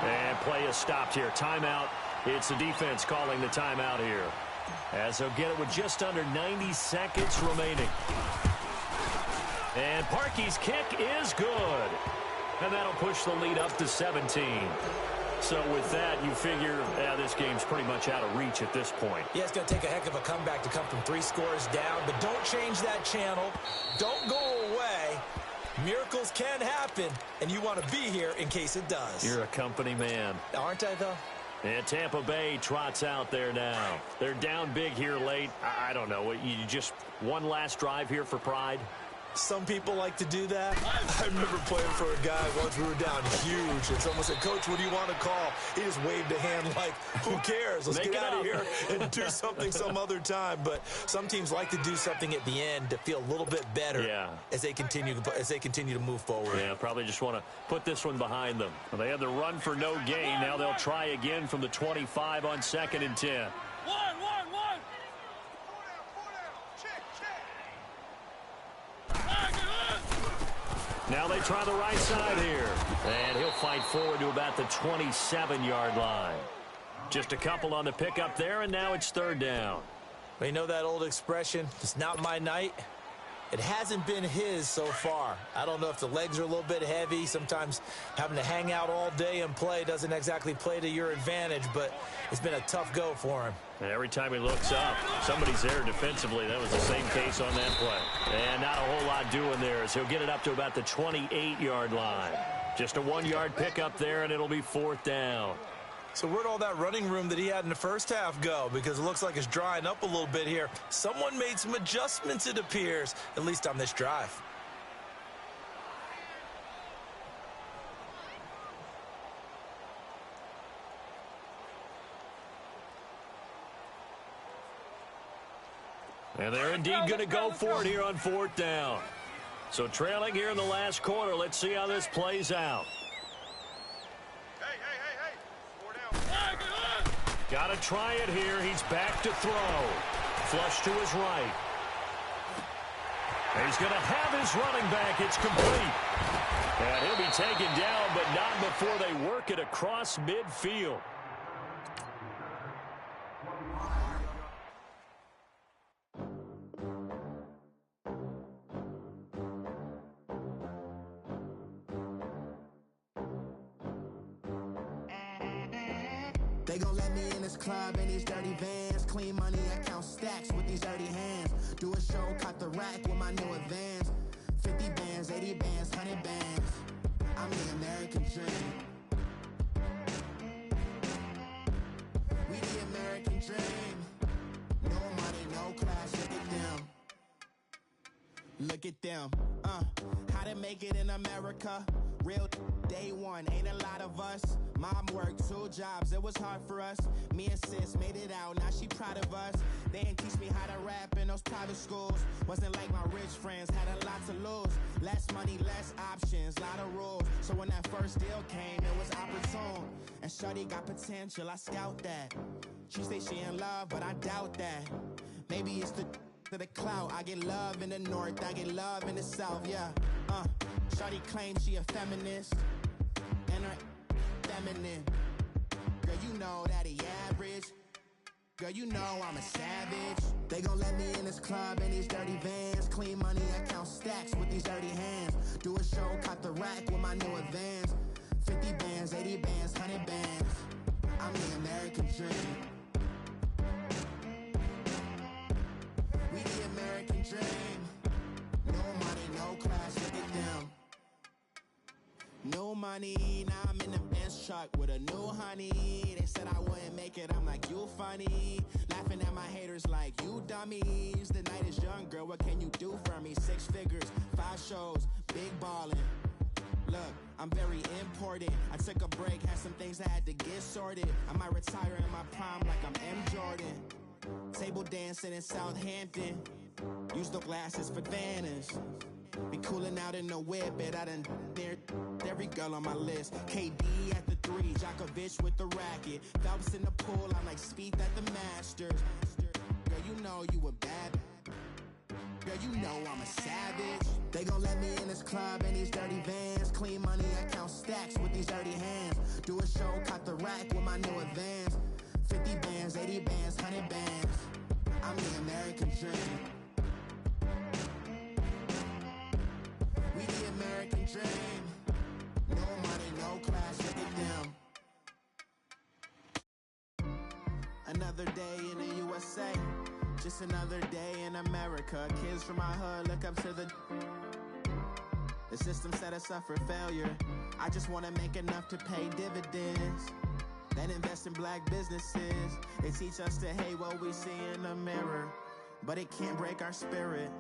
And play is stopped here. Timeout. It's the defense calling the timeout here, as they'll get it with just under 90 seconds remaining. And Parkey's kick is good. And that'll push the lead up to 17. So with that, you figure, this game's pretty much out of reach at this point. Yeah, it's going to take a heck of a comeback to come from 3 scores down, but don't change that channel. Don't go away. Miracles can happen, and you want to be here in case it does. You're a company man. Aren't I, though? And Tampa Bay trots out there now. They're down big here late. I don't know. You just one last drive here for pride? Some people like to do that. I remember playing for a guy once. We were down huge, and someone said, "Coach, what do you want to call?" He just waved a hand like, who cares? Let's get out of here and do something some other time. But some teams like to do something at the end to feel a little bit better as they continue to move forward. Yeah, probably just want to put this one behind them. Well, they had the run for no gain. Now they'll try again from the 25 on 2nd and 10. One! Now they try the right side here. And he'll fight forward to about the 27-yard line. Just a couple on the pickup there, and now it's third down. Well, you know that old expression, it's not my night? It hasn't been his so far. I don't know if the legs are a little bit heavy. Sometimes having to hang out all day and play doesn't exactly play to your advantage, but it's been a tough go for him. And every time he looks up, somebody's there defensively. That was the same case on that play. And not a whole lot doing there, as he'll get it up to about the 28-yard line. Just a 1-yard pickup there, and it'll be fourth down. So where'd all that running room that he had in the first half go? Because it looks like it's drying up a little bit here. Someone made some adjustments, it appears, at least on this drive. And they're indeed going to go for it here on fourth down. So trailing here in the last quarter. Let's see how this plays out. Got to try it here. He's back to throw. Flush to his right. And he's going to have his running back. It's complete. And he'll be taken down, but not before they work it across midfield. They gon' let me in this club in these dirty vans. Clean money, I count stacks with these dirty hands. Do a show, cut the rack with my new advance. 50 bands, 80 bands, 100 bands. I'm the American dream. We the American dream. No money, no class, look at them. Look at them, how to make it in America. Real day one, ain't a lot of us. Mom worked 2 jobs, it was hard for us. Me and sis made it out, now she proud of us. They didn't teach me how to rap in those private schools. Wasn't like my rich friends, had a lot to lose. Less money, less options, lot of rules. So when that first deal came, it was opportune. And shorty got potential, I scout that. She say she in love, but I doubt that. Maybe it's to the clout. I get love in the north, I get love in the south, yeah. Shawty claims she a feminist, and her feminine. Girl, you know that he average. Girl, you know I'm a savage. They gon' let me in this club in these dirty vans. Clean money, I count stacks with these dirty hands. Do a show, cut the rack with my new advance. 50 bands, 80 bands, 100 bands. I'm the American dream. We the American dream. No money, no class, look at them. No money, now I'm in the Benz truck with a new honey. They said I wouldn't make it, I'm like, you funny. Laughing at my haters like, you dummies. The night is young, girl, what can you do for me? 6 figures, 5 shows, big ballin'. Look, I'm very important. I took a break, had some things I had to get sorted. I might retire in my prime like I'm M. Jordan. Table dancing in Southampton. Use the glasses for Vannas. Be cooling out in the whip, but I done dared every girl on my list. KD at the 3, Djokovic with the racket. Phelps in the pool, I'm like Speed at the Masters. Girl, you know you a bad. Girl, you know I'm a savage. They gon' let me in this club in these dirty vans. Clean money, I count stacks with these dirty hands. Do a show, cut the rack with my new advance. 50 bands, 80 bands, 100 bands. I'm the American dream. We the American dream. No money, no class, look at them. Another day in the USA. Just another day in America. Kids from my hood look up to the system set us up for failure. I just wanna make enough to pay dividends. Then invest in black businesses. They teach us to hate what we see in the mirror, but it can't break our spirit.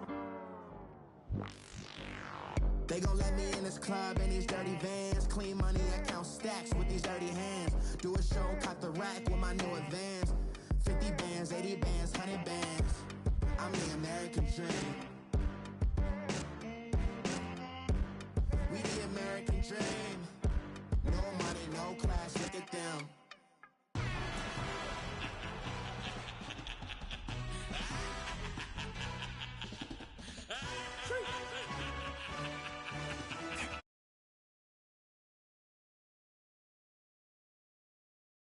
They gon' let me in this club in these dirty vans. Clean money, I count stacks with these dirty hands. Do a show, cut the rack with my new advance. 50 bands, 80 bands, 100 bands. I'm the American dream. We the American dream. No money, no class, look at them.